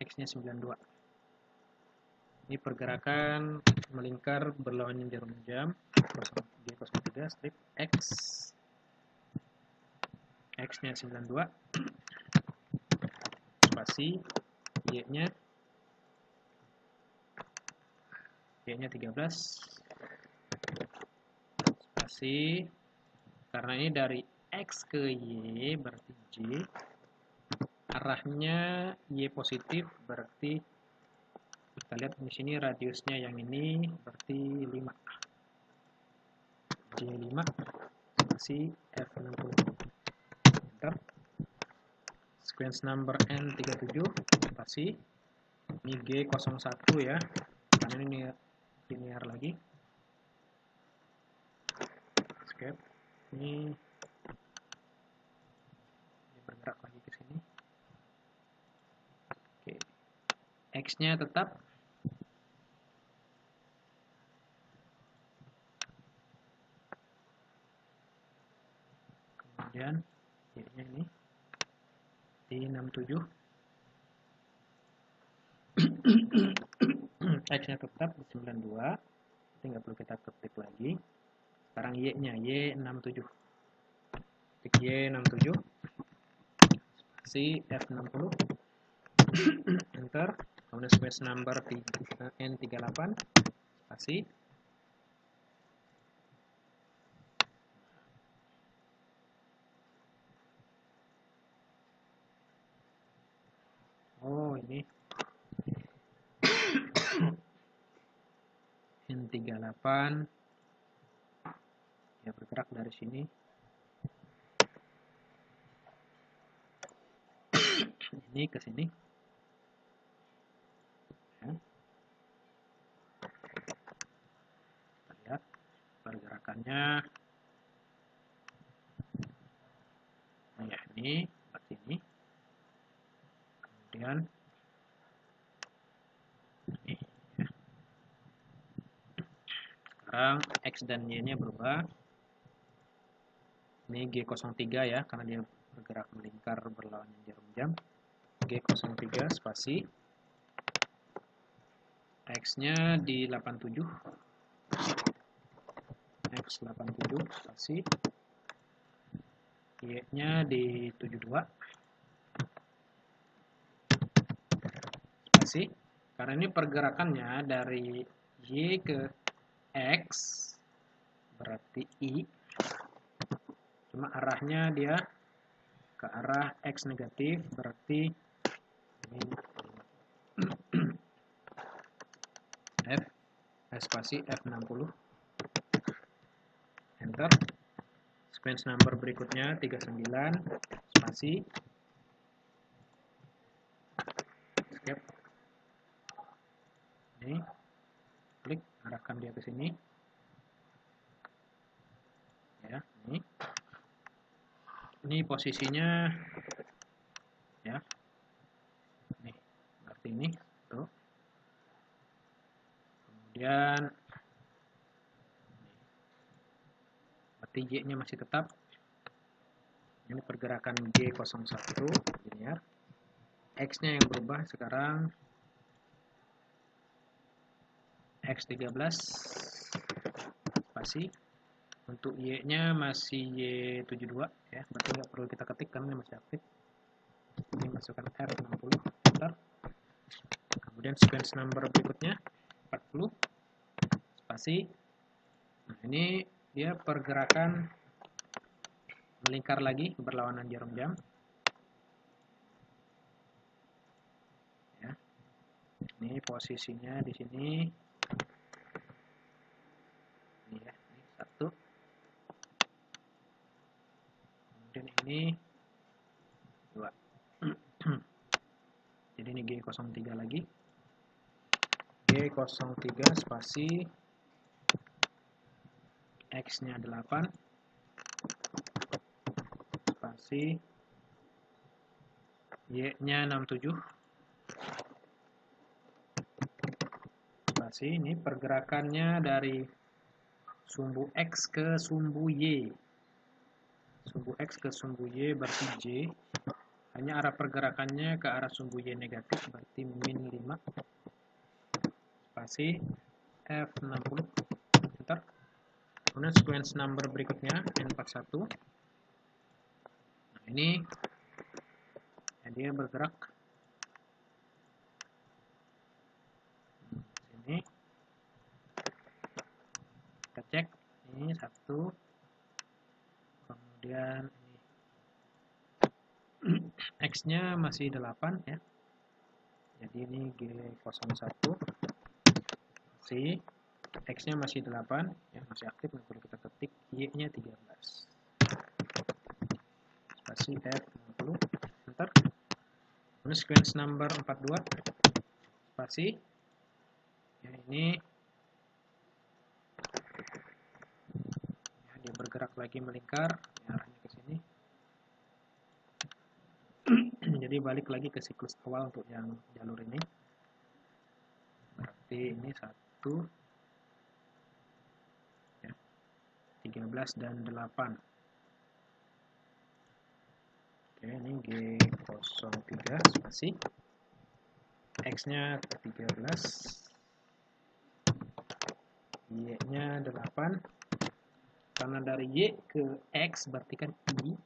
X-nya 92. Ini pergerakan melingkar berlawanan jarum jam G03 strip X. X-nya 92. Spasi Y-nya 13. Spasi. Karena ini dari X ke Y berarti J. Arahnya Y positif berarti kita lihat di sini radiusnya yang ini berarti 5. J5 masih F60. Enter. Sequence number N37 spasi. Ini G01 ya. Karena ini 5 linear lagi, escape. Ini bergerak lagi ke sini. Oke, X-nya tetap. Kemudian Y-nya ini di 67. X-nya tetap di 92. Jadi nggak perlu kita ketik lagi. Sekarang Y-nya, Y67. Ketik Y67. Spasi F60. Enter. Kemudian space number N38. Spasi. Oh, ini N38 ya, bergerak dari sini. Ini ke sini. Ya. Kita lihat pergerakannya. Nah, ya, ini seperti ini. Kemudian ini, ya. Sekarang X dan Y-nya berubah. Ini G03 ya, karena dia bergerak melingkar berlawanan jarum jam. G03 spasi. X-nya di 87. X87 spasi. Y-nya di 72. Spasi. Karena ini pergerakannya dari Y ke X, berarti I. Cuma arahnya dia ke arah X negatif, berarti ini F, spasi F60. Enter. Sequence number berikutnya 39, spasi. Escape. Ini, klik, arahkan dia ke sini. Ya, ini. Ini posisinya ya. Nih, berarti ini tuh. Kemudian berarti Y-nya masih tetap. Ini pergerakan G01 linear. X-nya yang berubah sekarang X13 spasi. Untuk Y-nya masih Y72 ya, berarti nggak perlu kita ketik karena ini masih aktif. Ini masukkan R60, enter. Kemudian sequence number berikutnya 40 spasi. Nah, ini dia pergerakan melingkar lagi berlawanan jarum jam. Ya. Ini posisinya di sini. Ini ya, ini 1. Kemudian ini 2. Jadi ini G03 lagi. G03 spasi. X-nya 8. Spasi. Y-nya 67. Spasi. Ini pergerakannya dari sumbu X ke sumbu Y. Sumbu X ke sumbu Y berarti J. Hanya arah pergerakannya ke arah sumbu Y negatif, berarti min 5. Spasi. F60. Enter. Kemudian sequence number berikutnya N41. Nah, ini ya, dia bergerak sini. Kita cek ini 1. Kemudian ini X-nya masih 8 ya. Jadi ini G01 C. X-nya masih 8 ya, masih aktif, nggak perlu kita ketik. Y-nya 13 spasi F60, enter. Kemudian sequence number 42 spasi ya, ini lagi melingkar, arahnya ke sini. Jadi balik lagi ke siklus awal untuk yang jalur ini. Berarti ini 1, ya, 13 dan 8. Oke, ini G03 spasi. X-nya ke 13. Y-nya 8. Karena dari Y ke X berarti kan I.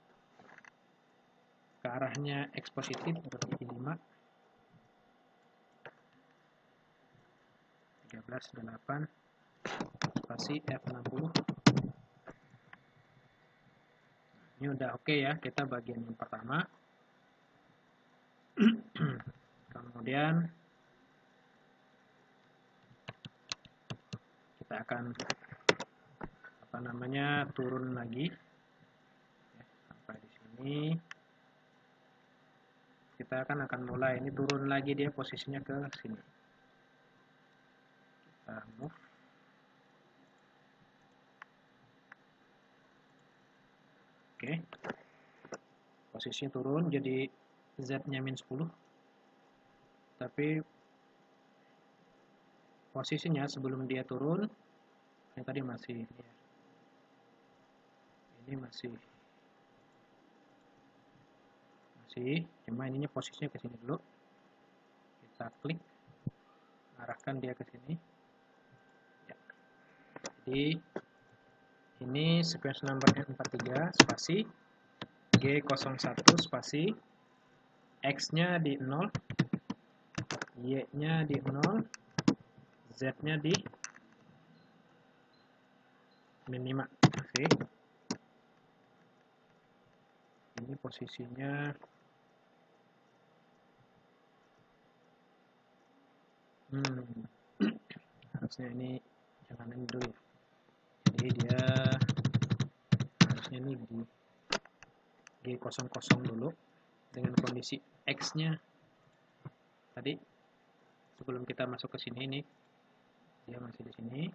Ke arahnya X positif berarti I5. 13, 8. Spasi F60. Ini udah oke ya, kita bagian yang pertama. Kemudian kita akan turun lagi sampai di sini. Kita akan mulai ini turun lagi, dia posisinya ke sini. Kita move. Oke. Posisinya turun jadi Z-nya -10. Tapi posisinya sebelum dia turun, ini tadi masih ya. Ini masih cuma ininya posisinya ke sini dulu. Kita klik, arahkan dia ke sini. Ya. Jadi ini sequence number N43 spasi G01 spasi X-nya di 0, Y-nya di 0, Z-nya di -5. Oke. Ini posisinya harusnya ini jangan ini dulu ya. Jadi dia harusnya ini di G00 dulu dengan kondisi X-nya tadi sebelum kita masuk ke sini. Ini dia masih di sini.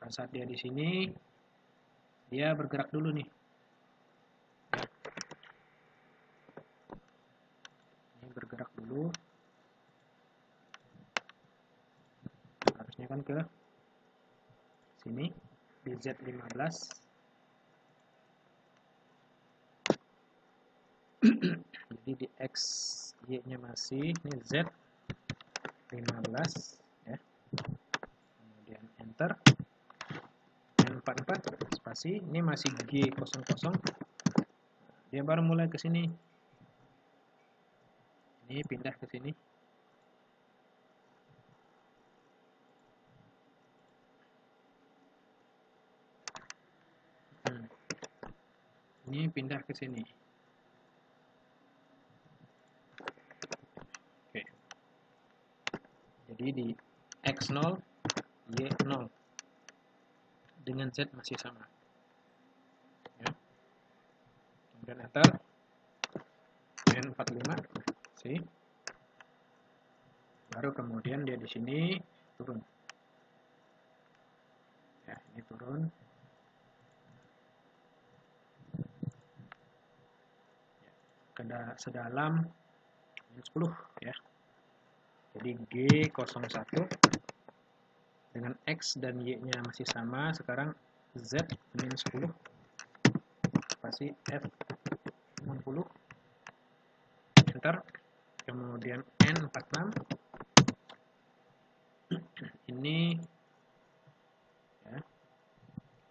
Pada saat dia di sini, dia bergerak dulu nih. Ini bergerak dulu. Harusnya kan ke sini di Z15. Jadi di X Y-nya masih ini Z15 ya. Kemudian enter. N44 spasi, ini masih G00. Dia baru mulai ke sini. Ini pindah ke sini. Ini pindah ke sini. Oke. Jadi di X0, Y0 dengan Z masih sama. Ya. Kemudian enter. N45 sih. Baru kemudian dia di sini turun. Ya, ini turun. Ya, sedalam 10 ya. Jadi G01 dengan X dan Y-nya masih sama, sekarang Z -10 spasi F60 enter. Kemudian N46 ini ya,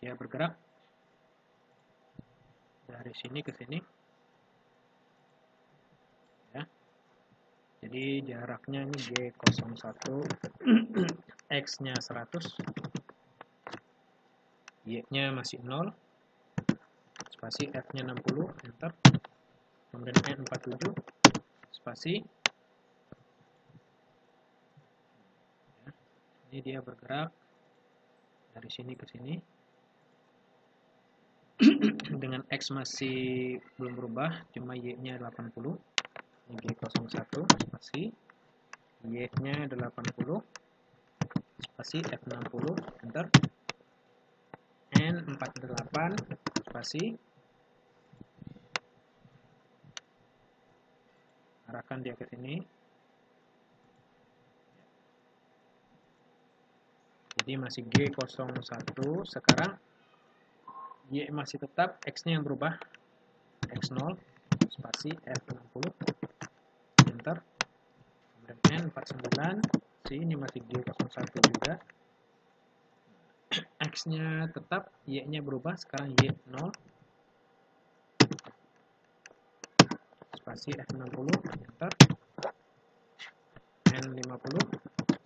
dia bergerak dari sini ke sini ya. Jadi jaraknya ini G01, X-nya 100, Y-nya masih 0, spasi F-nya 60, enter. Kemudian N47 spasi ya. Ini dia bergerak dari sini ke sini. Dengan X masih belum berubah, cuma Y-nya 80. Ini G01 spasi Y-nya 80 spasi F60 enter. N48 spasi, arahkan dia ke sini. Jadi masih G01. Sekarang Y masih tetap, X-nya yang berubah, X0 spasi F60, enter. Kemudian N49, ini masih G01 juga. X-nya tetap, Y-nya berubah, sekarang Y0 spasi F60, enter. N50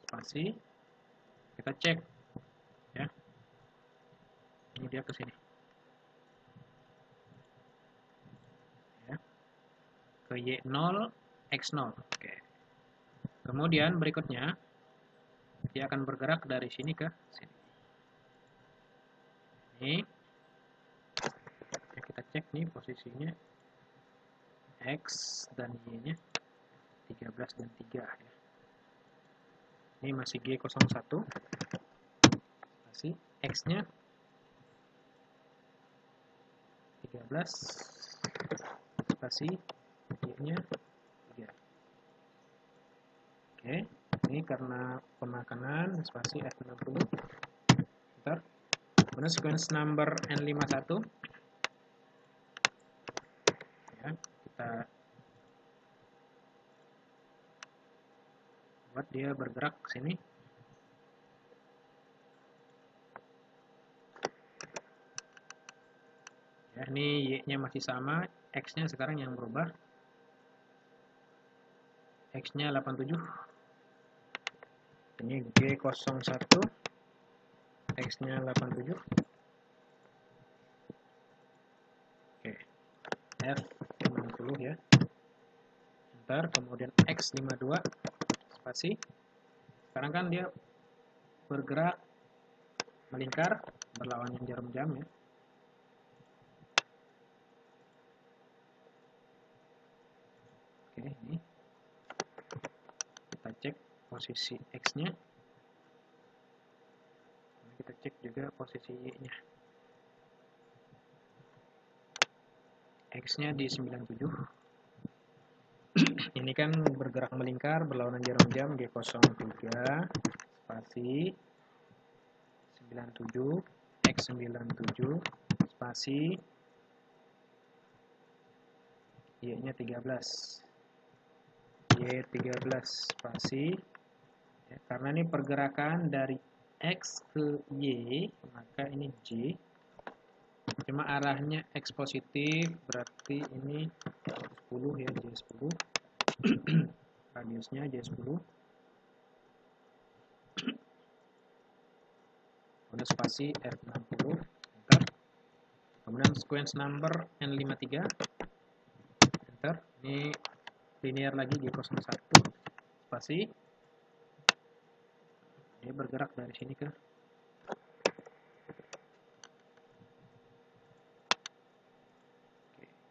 spasi, kita cek ya, ini dia ke sini ya, ke Y0 X0. Oke. Kemudian berikutnya dia akan bergerak dari sini ke sini. Ini ya, kita cek nih posisinya X dan Y-nya 13 dan 3 ya. Ini masih G01 masih X-nya 13 spasi Y-nya 3. Oke, ini karena pemakanan spasi F60, enter. Kemudian sequence number N51 ya, kita buat dia bergerak ke sini. Ya, ini Y-nya masih sama, X-nya sekarang yang berubah. X-nya 87. Ini G01, X-nya 87. Oke. F60 ya. Enter, kemudian X52 spasi. Sekarang kan dia bergerak melingkar berlawanan jarum jam ya. Oke, ini kita cek posisi X-nya. Kita cek juga posisi Y-nya. X-nya di 97. Ini kan bergerak melingkar berlawanan jarum jam G03 spasi 97 X97 spasi Y-nya 13 Y13 spasi ya, karena ini pergerakan dari X ke Y maka ini J, cuma arahnya X positif berarti ini 10 ya, J10. Radiusnya J10. Kemudian spasi F60, enter. Kemudian sequence number N53, enter. Ini linear lagi G01 spasi. Ini bergerak dari sini ke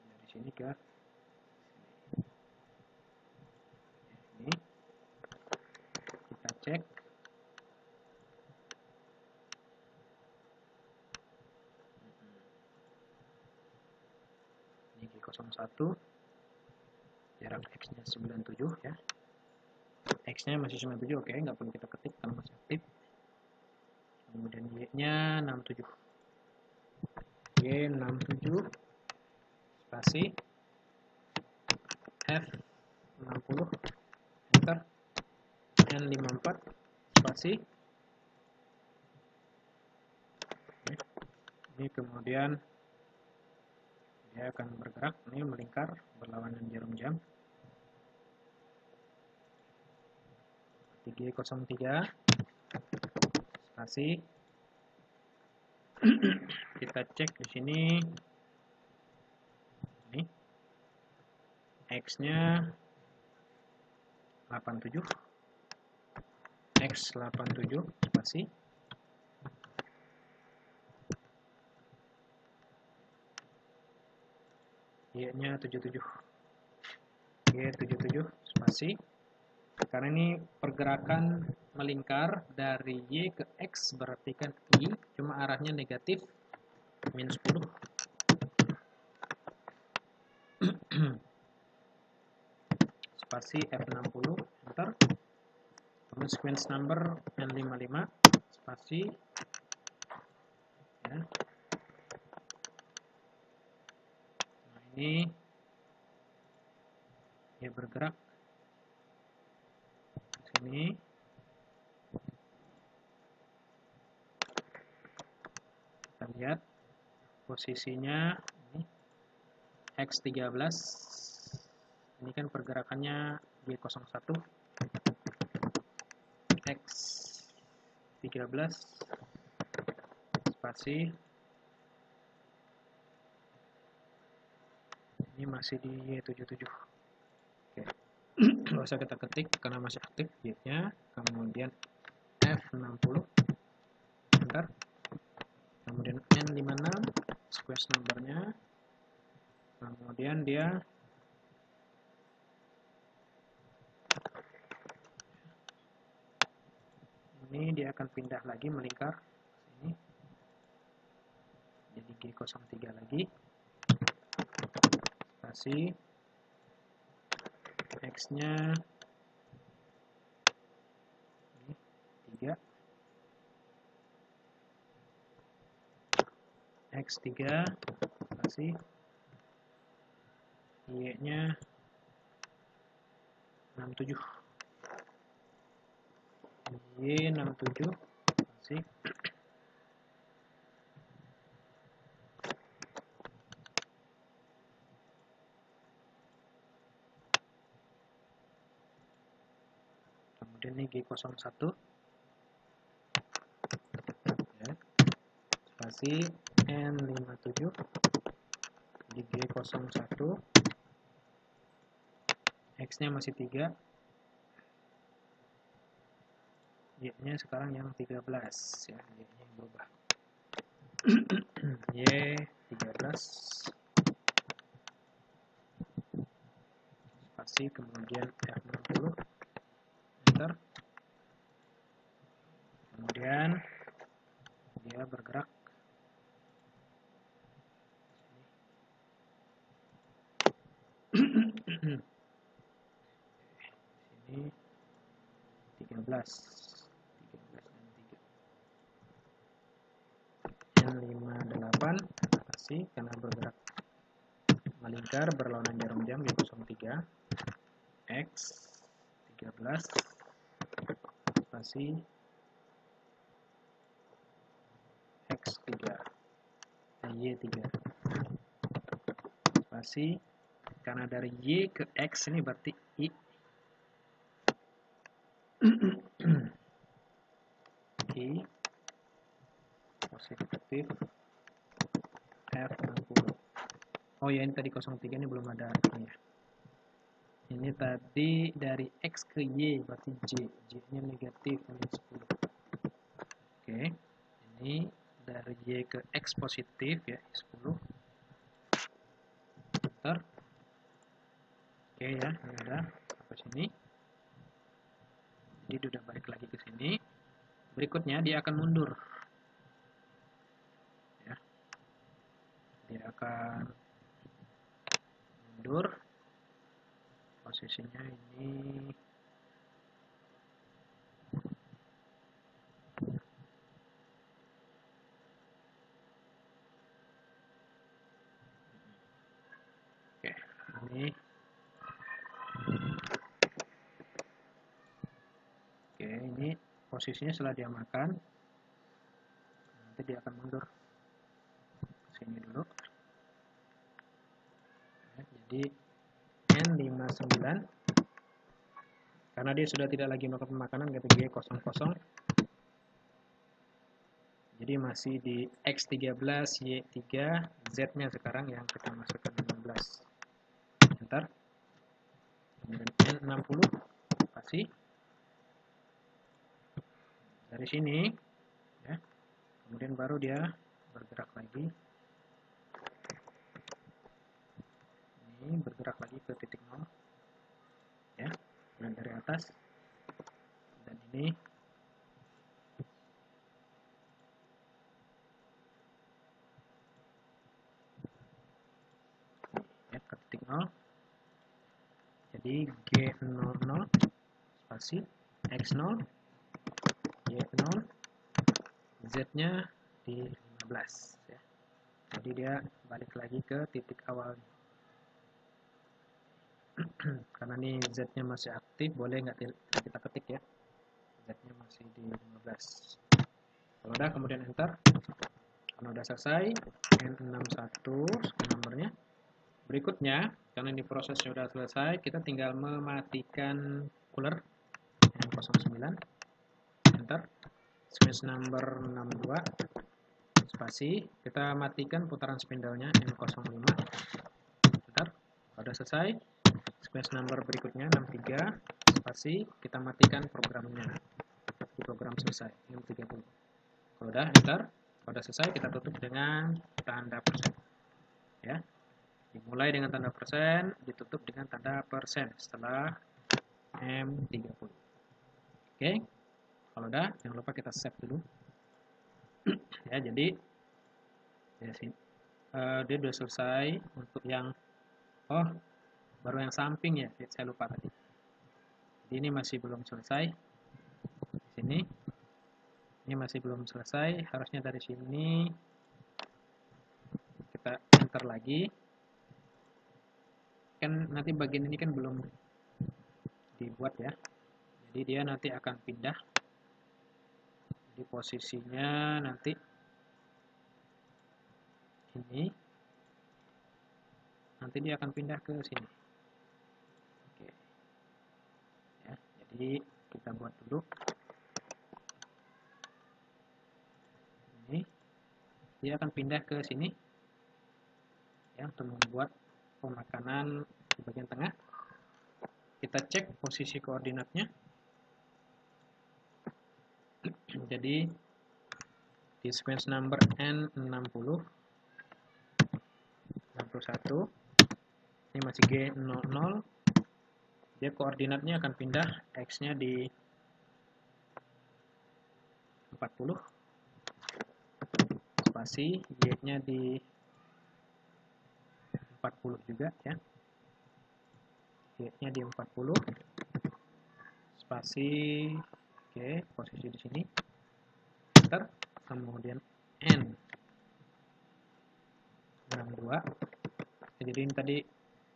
dari sini ke ini. Kita cek. Ini G01. Jarak X-nya 97 ya. X-nya masih 97, oke, nggak perlu kita ketik karena masih aktif. Kemudian Y-nya 67. Y67 spasi F60, enter. N54 spasi. Ini kemudian dia akan bergerak, ini melingkar berlawanan jarum jam. G03 spasi. Kita cek di sini. Ini X-nya 87. X87 spasi. Y-nya 77. Y77 spasi. Karena ini pergerakan melingkar dari Y ke X berarti kan Y, cuma arahnya negatif, min 10. Spasi F60, enter. Kemudian sequence number N55, spasi, ya. Nah, ini dia bergerak ke sini. Kita lihat posisinya ini X13. Ini kan pergerakannya G01. X13 spasi. Ini masih di Y77. Oke. Nggak usah kita ketik karena masih aktif Y-nya. Kemudian F60, enter. Kemudian N56, sequence numbernya. Kemudian dia ini dia akan pindah lagi, melingkar sini, jadi G03 lagi, spasi, X-nya ini 3, X3, spasi, Y-nya 67. Y67, spasi. Kemudian ini G01, ya. Spasi N57 di G01, X-nya masih 3, Y-nya sekarang yang 13, ya, Y-nya yang berubah. Y13, spasi, kemudian F60, enter. Kemudian dia bergerak sini 13 dan 3. N58 spasi karena bergerak melingkar berlawanan jarum jam G03, X13 spasi X3, Y3 spasi, karena dari Y ke X ini berarti I. I positif F60. Oh ya, ini tadi 03 ini belum ada ini ya. Ini tadi dari X ke Y berarti J, J-nya negatif min 10. Oke, ini dari Y ke X positif ya, 10. Enter. Oke ya, ini udah sampai sini. Jadi udah balik lagi ke sini. Berikutnya dia akan mundur. Ya. Dia akan mundur. Posisinya ini ini. Oke, ini posisinya setelah dia makan, nanti dia akan mundur sini dulu. Ya, jadi N59 karena dia sudah tidak lagi makan makanan, gitu, G00. Jadi masih di X13, Y3, Z-nya sekarang yang kita masukkan 15. Enter. Kemudian N60 spasi. Dari sini ya. Kemudian baru dia bergerak lagi. Ini bergerak lagi ke titik 0. Ya. Dan dari atas. Dan ini 0. Jadi G00 spasi X0, Y0, Z-nya di 15 ya. Jadi dia balik lagi ke titik awal. Karena ini Z-nya masih aktif, boleh nggak kita ketik ya. Z-nya masih di 15. Kalau udah, kemudian enter. Kalau udah selesai, N61 nomornya. Berikutnya, karena ini prosesnya sudah selesai, kita tinggal mematikan cooler N09. Enter. Sequence number 62. Spasi. Kita matikan putaran spindle-nya N05. Enter. Kalau udah selesai, sequence number berikutnya 63. Spasi. Kita matikan programnya. Di program selesai. N30. Kalau udah, enter. Kalau udah selesai, kita tutup dengan tanda persen. Ya. Dimulai dengan tanda persen, ditutup dengan tanda persen setelah M30. Oke. Kalau udah, jangan lupa kita save dulu. Ya, jadi dia sudah selesai untuk yang baru yang samping ya, saya lupa tadi. Jadi ini masih belum selesai. Di sini ini masih belum selesai, harusnya dari sini kita enter lagi. Kan nanti bagian ini kan belum dibuat ya. Jadi dia nanti akan pindah. Jadi posisinya nanti ini. Nanti dia akan pindah ke sini. Oke. Ya, jadi kita buat dulu. Ini dia akan pindah ke sini. Ya, untuk membuat pemakanan di bagian tengah. Kita cek posisi koordinatnya. Jadi di sequence number N60 61 ini masih G00, dia koordinatnya akan pindah X-nya di 40 spasi, Y-nya di 40 juga ya, Y-nya di 40 spasi. Oke, posisi di sini enter, kemudian N62. Jadi ini tadi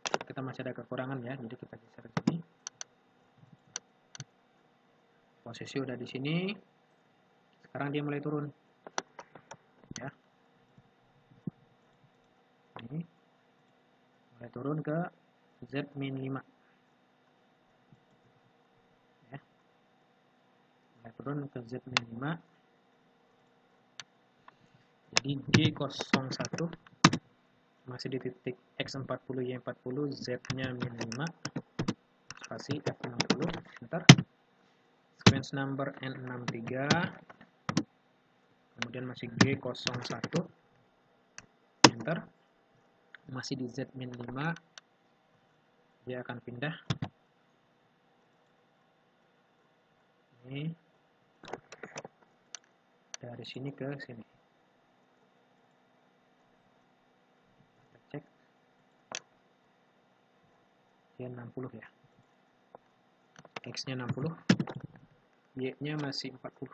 kita masih ada kekurangan ya, jadi kita geser ke sini. Posisi udah di sini. Sekarang dia mulai turun. Ya. Ini mulai turun ke Z-5. Ya. Mulai turun ke Z-5. Jadi G01 masih di titik X40, Y40, Z-nya -5, spasi F60, enter. Sequence number N63, kemudian masih G01, enter. Masih di Z-5, dia akan pindah. Ini dari sini ke sini. Dia 60 ya, X-nya 60, Y-nya masih 40,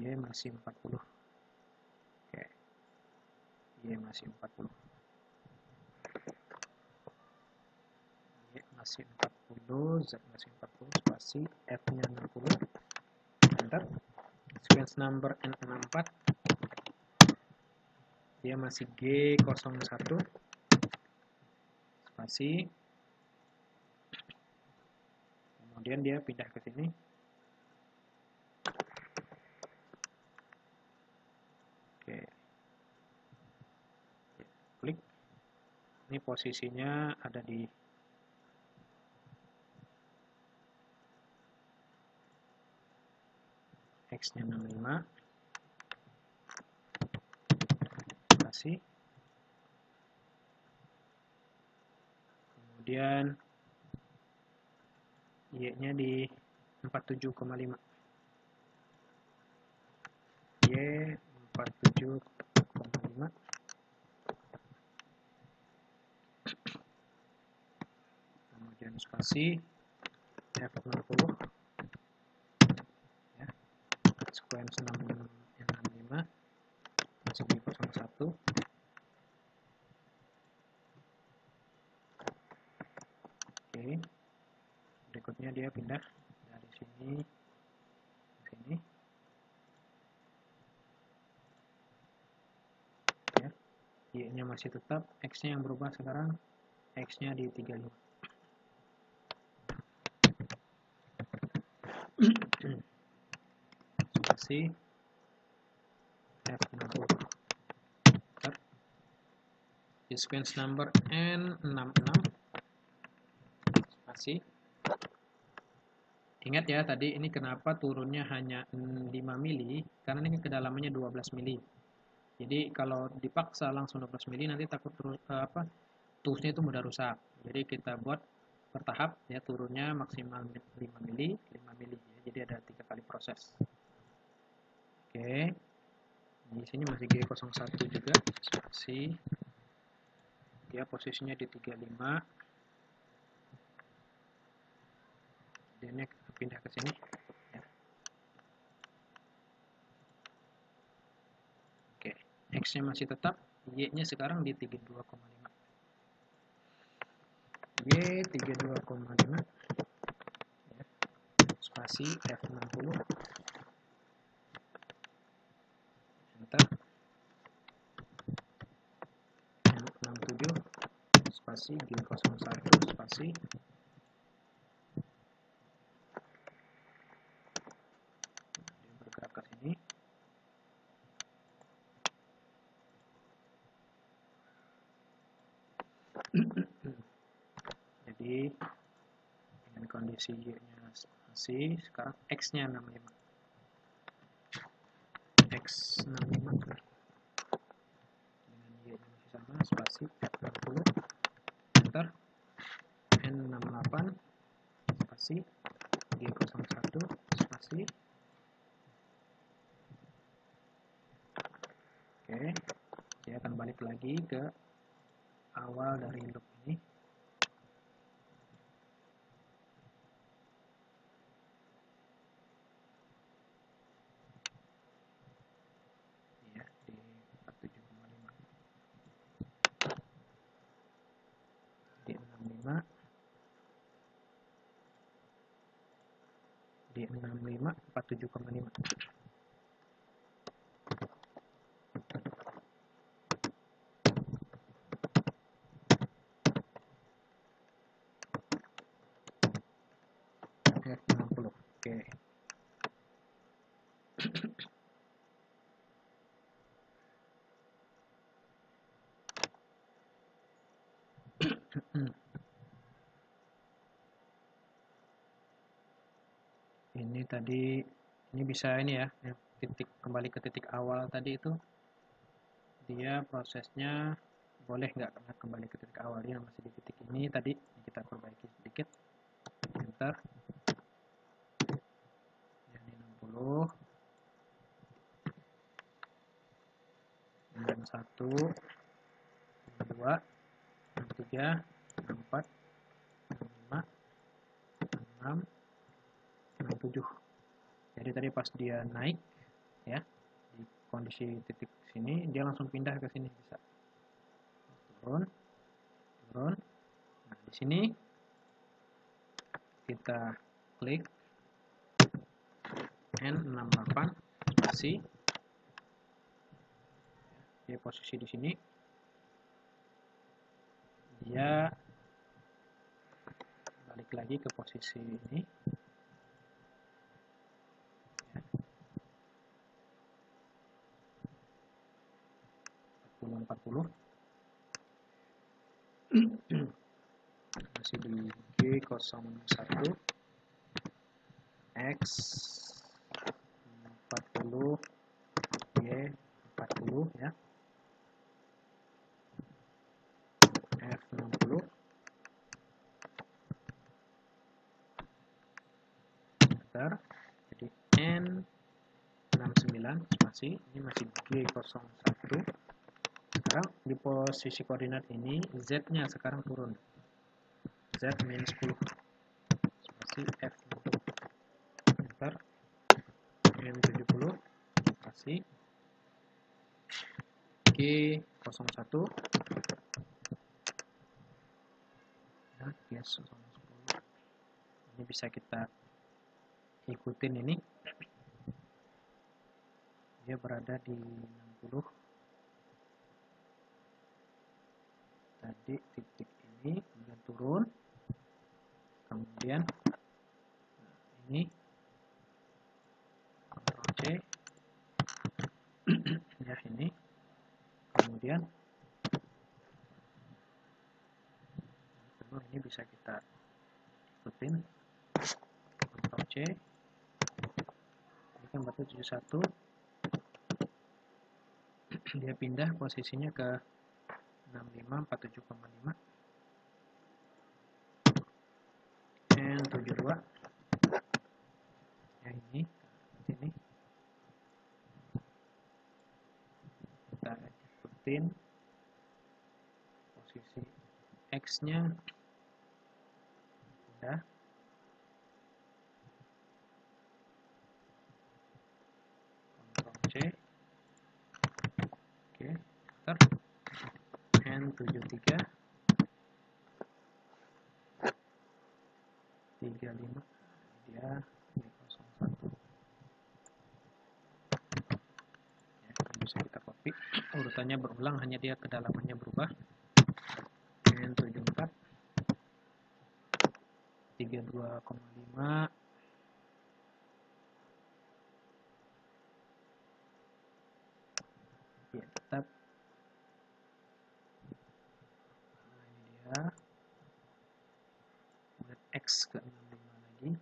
Y masih 40. Oke, Y masih 40, Y masih 40, Z masih 40, spasi F-nya 60, enter. Sequence number N64, dia masih G01, spasi, kemudian dia pindah ke sini. Oke, klik. Ini posisinya ada di X-nya 65, spasi, kemudian Y-nya di 47,5, Y 47,5, kemudian spasi F60 ya, sequence 65 masih di 01. Oke, berikutnya dia pindah dari sini ke sini ya, Y-nya masih tetap, X-nya yang berubah sekarang, X-nya di 35. Spasi F60 sequence number N66 spasi. Ingat ya, tadi ini kenapa turunnya hanya 5 mili, karena ini kedalamannya 12 mili. Jadi kalau dipaksa langsung 12 mili nanti takut toolsnya itu mudah rusak. Jadi kita buat bertahap ya, turunnya maksimal 5 mili, 5 mili ya. Jadi ada 3 kali proses. Oke. Di sini masih G01 juga, spasi. Dia posisinya di 35. Dia pindah ke sini ya. Oke, X-nya masih tetap, Y-nya sekarang di 32,5. Y 32,5 ya. Spasi F60 enter, N67 spasi G01 spasi dia bergerak ke sini. Jadi dengan kondisi Y-nya masih, sekarang X-nya 65. X65 dengan Y-nya masih sama, spasi F60 enter, N68 spasi G01 spasi. Oke, dia akan balik lagi ke awal dari loop ini. Ya, di 47,5. Di 65. Di 65 47,5. F60. Oke. Ini tadi, ini bisa ini ya, titik kembali ke titik awal tadi itu, dia prosesnya boleh nggak kembali ke titik awal, dia masih di titik ini tadi, kita perbaiki sedikit, enter, jadi 60, 61, 62, 63, 64, 65, 66, 67. Jadi tadi pas dia naik ya di kondisi titik sini, dia langsung pindah ke sini, bisa turun. Nah, di sini kita klik N68 spasi, dia posisi di sini, dia balik lagi ke posisi ini. 40 masih di G01 X 40 Y40 ya, F60 enter, jadi N69 spasi, ini masih G01. Sekarang di posisi koordinat ini Z-nya sekarang turun. Z minus 10 spasi F6 enter M70 spasi G01 ya, G10. Ini bisa kita ikutin, ini dia berada di 60 tadi titik ini, kemudian turun, kemudian ini Ctrl C ya, ini kemudian ini bisa kita ikutin, Ctrl C ini kan berarti 71, dia pindah posisinya ke 65 47,5 and 72 ya, ini kita ikutin posisi X nya udah, Ctrl C oke, enter N73 35 dia G01 ya, bisa kita copy, urutannya berulang, hanya dia kedalamannya berubah. N74 32,5 ya, tetap ini dia, kemudian X ke 65 lagi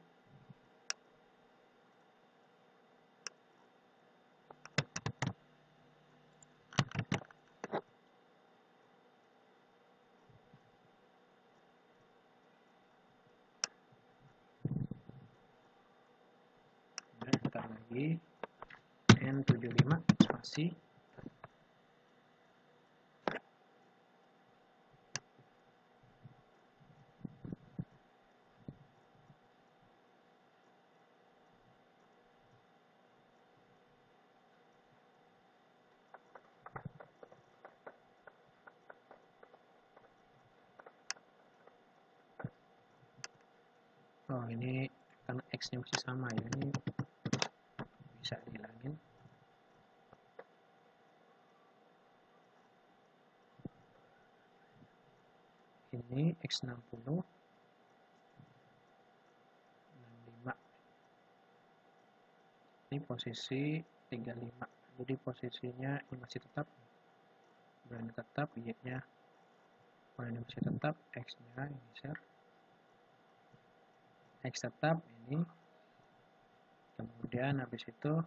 kemudian enter lagi N75 spasi oh, ini karena X nya masih sama ya, ini bisa dihilangin. Ini X60 65, ini posisi 35, jadi posisinya ini masih tetap, dan tetap Y nya ini masih tetap, X nya ini share X tetap ini, kemudian habis itu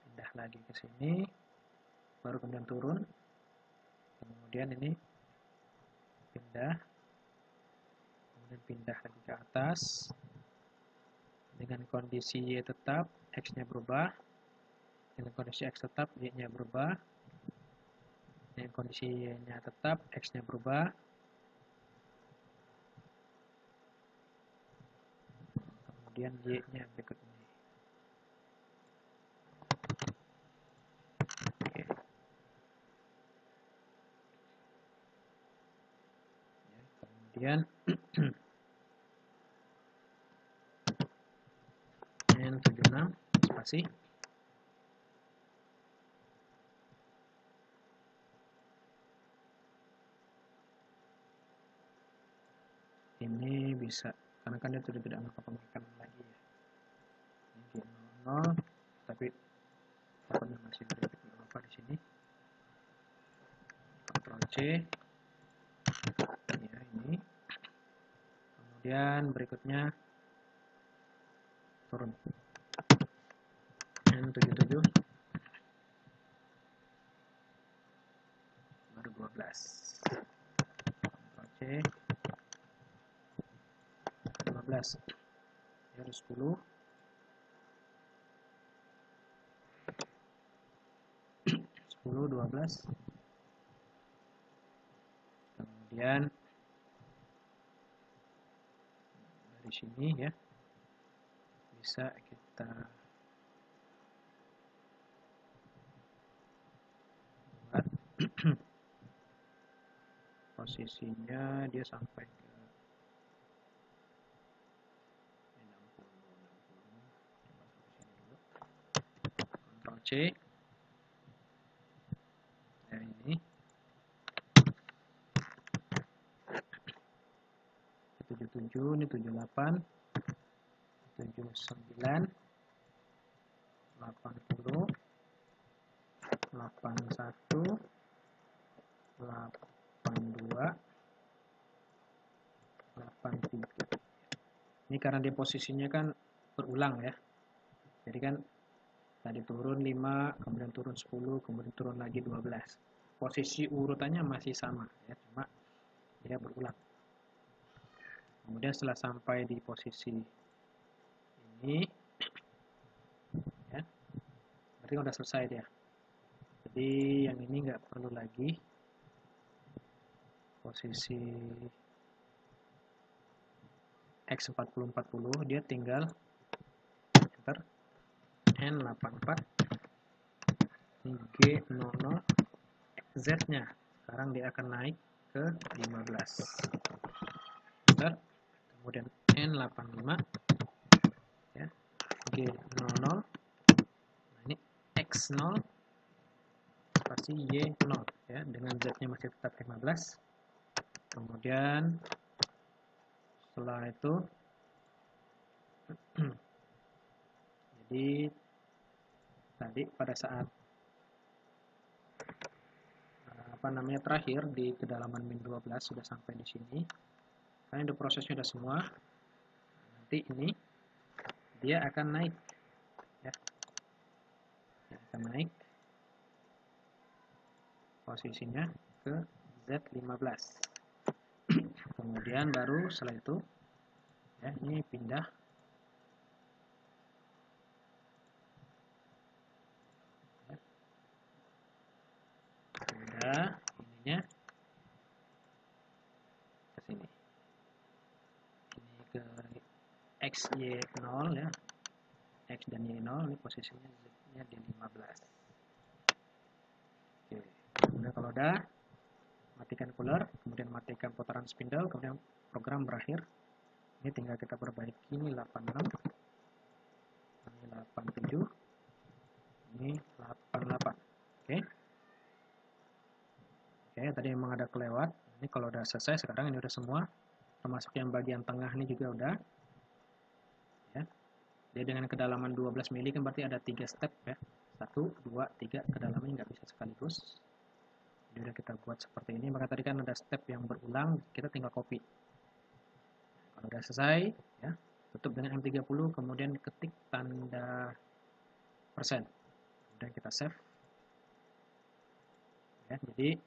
pindah lagi ke sini, baru kemudian turun, kemudian ini pindah, kemudian pindah lagi ke atas dengan kondisi Y tetap, X nya berubah, dengan kondisi X tetap, Y nya berubah, dengan kondisi Y nya tetap, X nya berubah, kemudian Y nya berikut ini. Oke. Ya, kemudian N76 spasi ini bisa, karena kan dia sudah tidak menggunakan lagi ya, ini G00 tapi pokoknya masih apa di sini, Ctrl C ya, ini kemudian berikutnya turun N77 baru 12, Ctrl C 15 ya, 10 12, kemudian di sini ya, bisa kita buat posisinya dia sampai ke 60. Ctrl C. Nah, ini 77, ini 78, 79, 80, 81, 82, 83. Ini karena dia posisinya kan berulang ya. Jadi kan tadi turun 5, kemudian turun 10, kemudian turun lagi 12. Posisi urutannya masih sama ya, cuma dia berulang. Kemudian setelah sampai di posisi ini ya, berarti udah selesai dia. Jadi yang ini nggak perlu lagi posisi X4040, dia tinggal enter N84 G00 Z-nya. Sekarang dia akan naik ke 15. Enter. Kemudian N85 ya, G00. Nah, ini X0 pasti Y0 ya, dengan Z-nya masih tetap 15. Kemudian setelah itu jadi tadi pada saat terakhir di kedalaman min 12 sudah sampai di sini. Karena udah prosesnya udah semua. Nanti ini dia akan naik ya. Dia akan naik posisinya ke Z15. Kemudian baru setelah itu ya, ini pindah ya. Pindah ininya ke sini. Ini ke XY0 ya. X dan Y0, ini posisinya Z-nya di 15. Oke. Kemudian kalau udah, matikan cooler, kemudian matikan putaran spindle, kemudian program berakhir. Ini tinggal kita perbaiki, ini 86, ini 87, ini 88. Oke. Oke, tadi memang ada kelewat. Ini kalau udah selesai, sekarang ini udah semua, termasuk yang bagian tengah ini juga udah. Ya. Jadi dengan kedalaman 12 mili kan berarti ada 3 step ya. 1, 2, 3, kedalamannya nggak bisa sekaligus. Jadi udah kita buat seperti ini, maka tadi kan ada step yang berulang, kita tinggal copy. Kalau udah selesai, ya, tutup dengan M30, kemudian ketik tanda persen. Kemudian kita save. Ya, jadi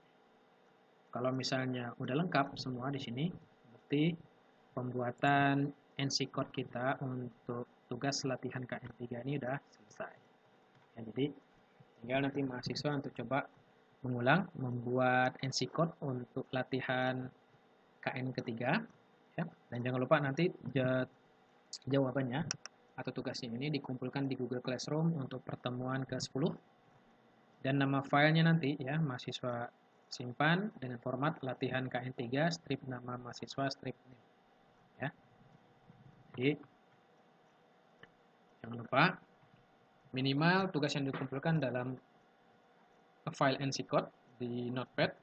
kalau misalnya udah lengkap semua di sini, berarti pembuatan NC code kita untuk tugas latihan KN3 ini udah selesai. Ya, jadi tinggal nanti mahasiswa untuk coba mengulang membuat NC code untuk latihan KN ketiga ya. Dan jangan lupa nanti jawabannya atau tugasnya ini dikumpulkan di Google Classroom untuk pertemuan ke-10 dan nama filenya nanti ya mahasiswa simpan dengan format latihan KN3 strip nama mahasiswa strip name ya. Jadi jangan lupa minimal tugas yang dikumpulkan dalam file NC code di Notepad.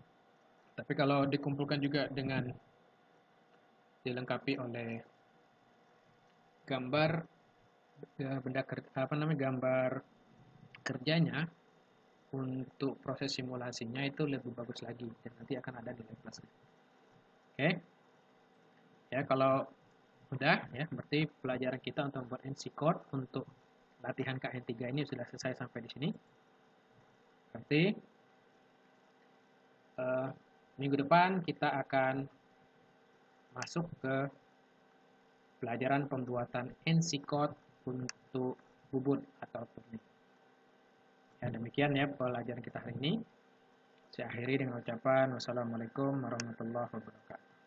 Tapi kalau dikumpulkan juga dengan dilengkapi oleh gambar gambar kerjanya untuk proses simulasinya itu lebih bagus lagi dan nanti akan ada di live class. Oke. Ya, kalau udah ya berarti pelajaran kita untuk membuat NC code untuk latihan KN3 ini sudah selesai sampai di sini. Berarti minggu depan kita akan masuk ke pelajaran pembuatan NC code untuk bubut atau turnik. Ya, demikian ya pelajaran kita hari ini. Saya akhiri dengan ucapan wassalamualaikum warahmatullahi wabarakatuh.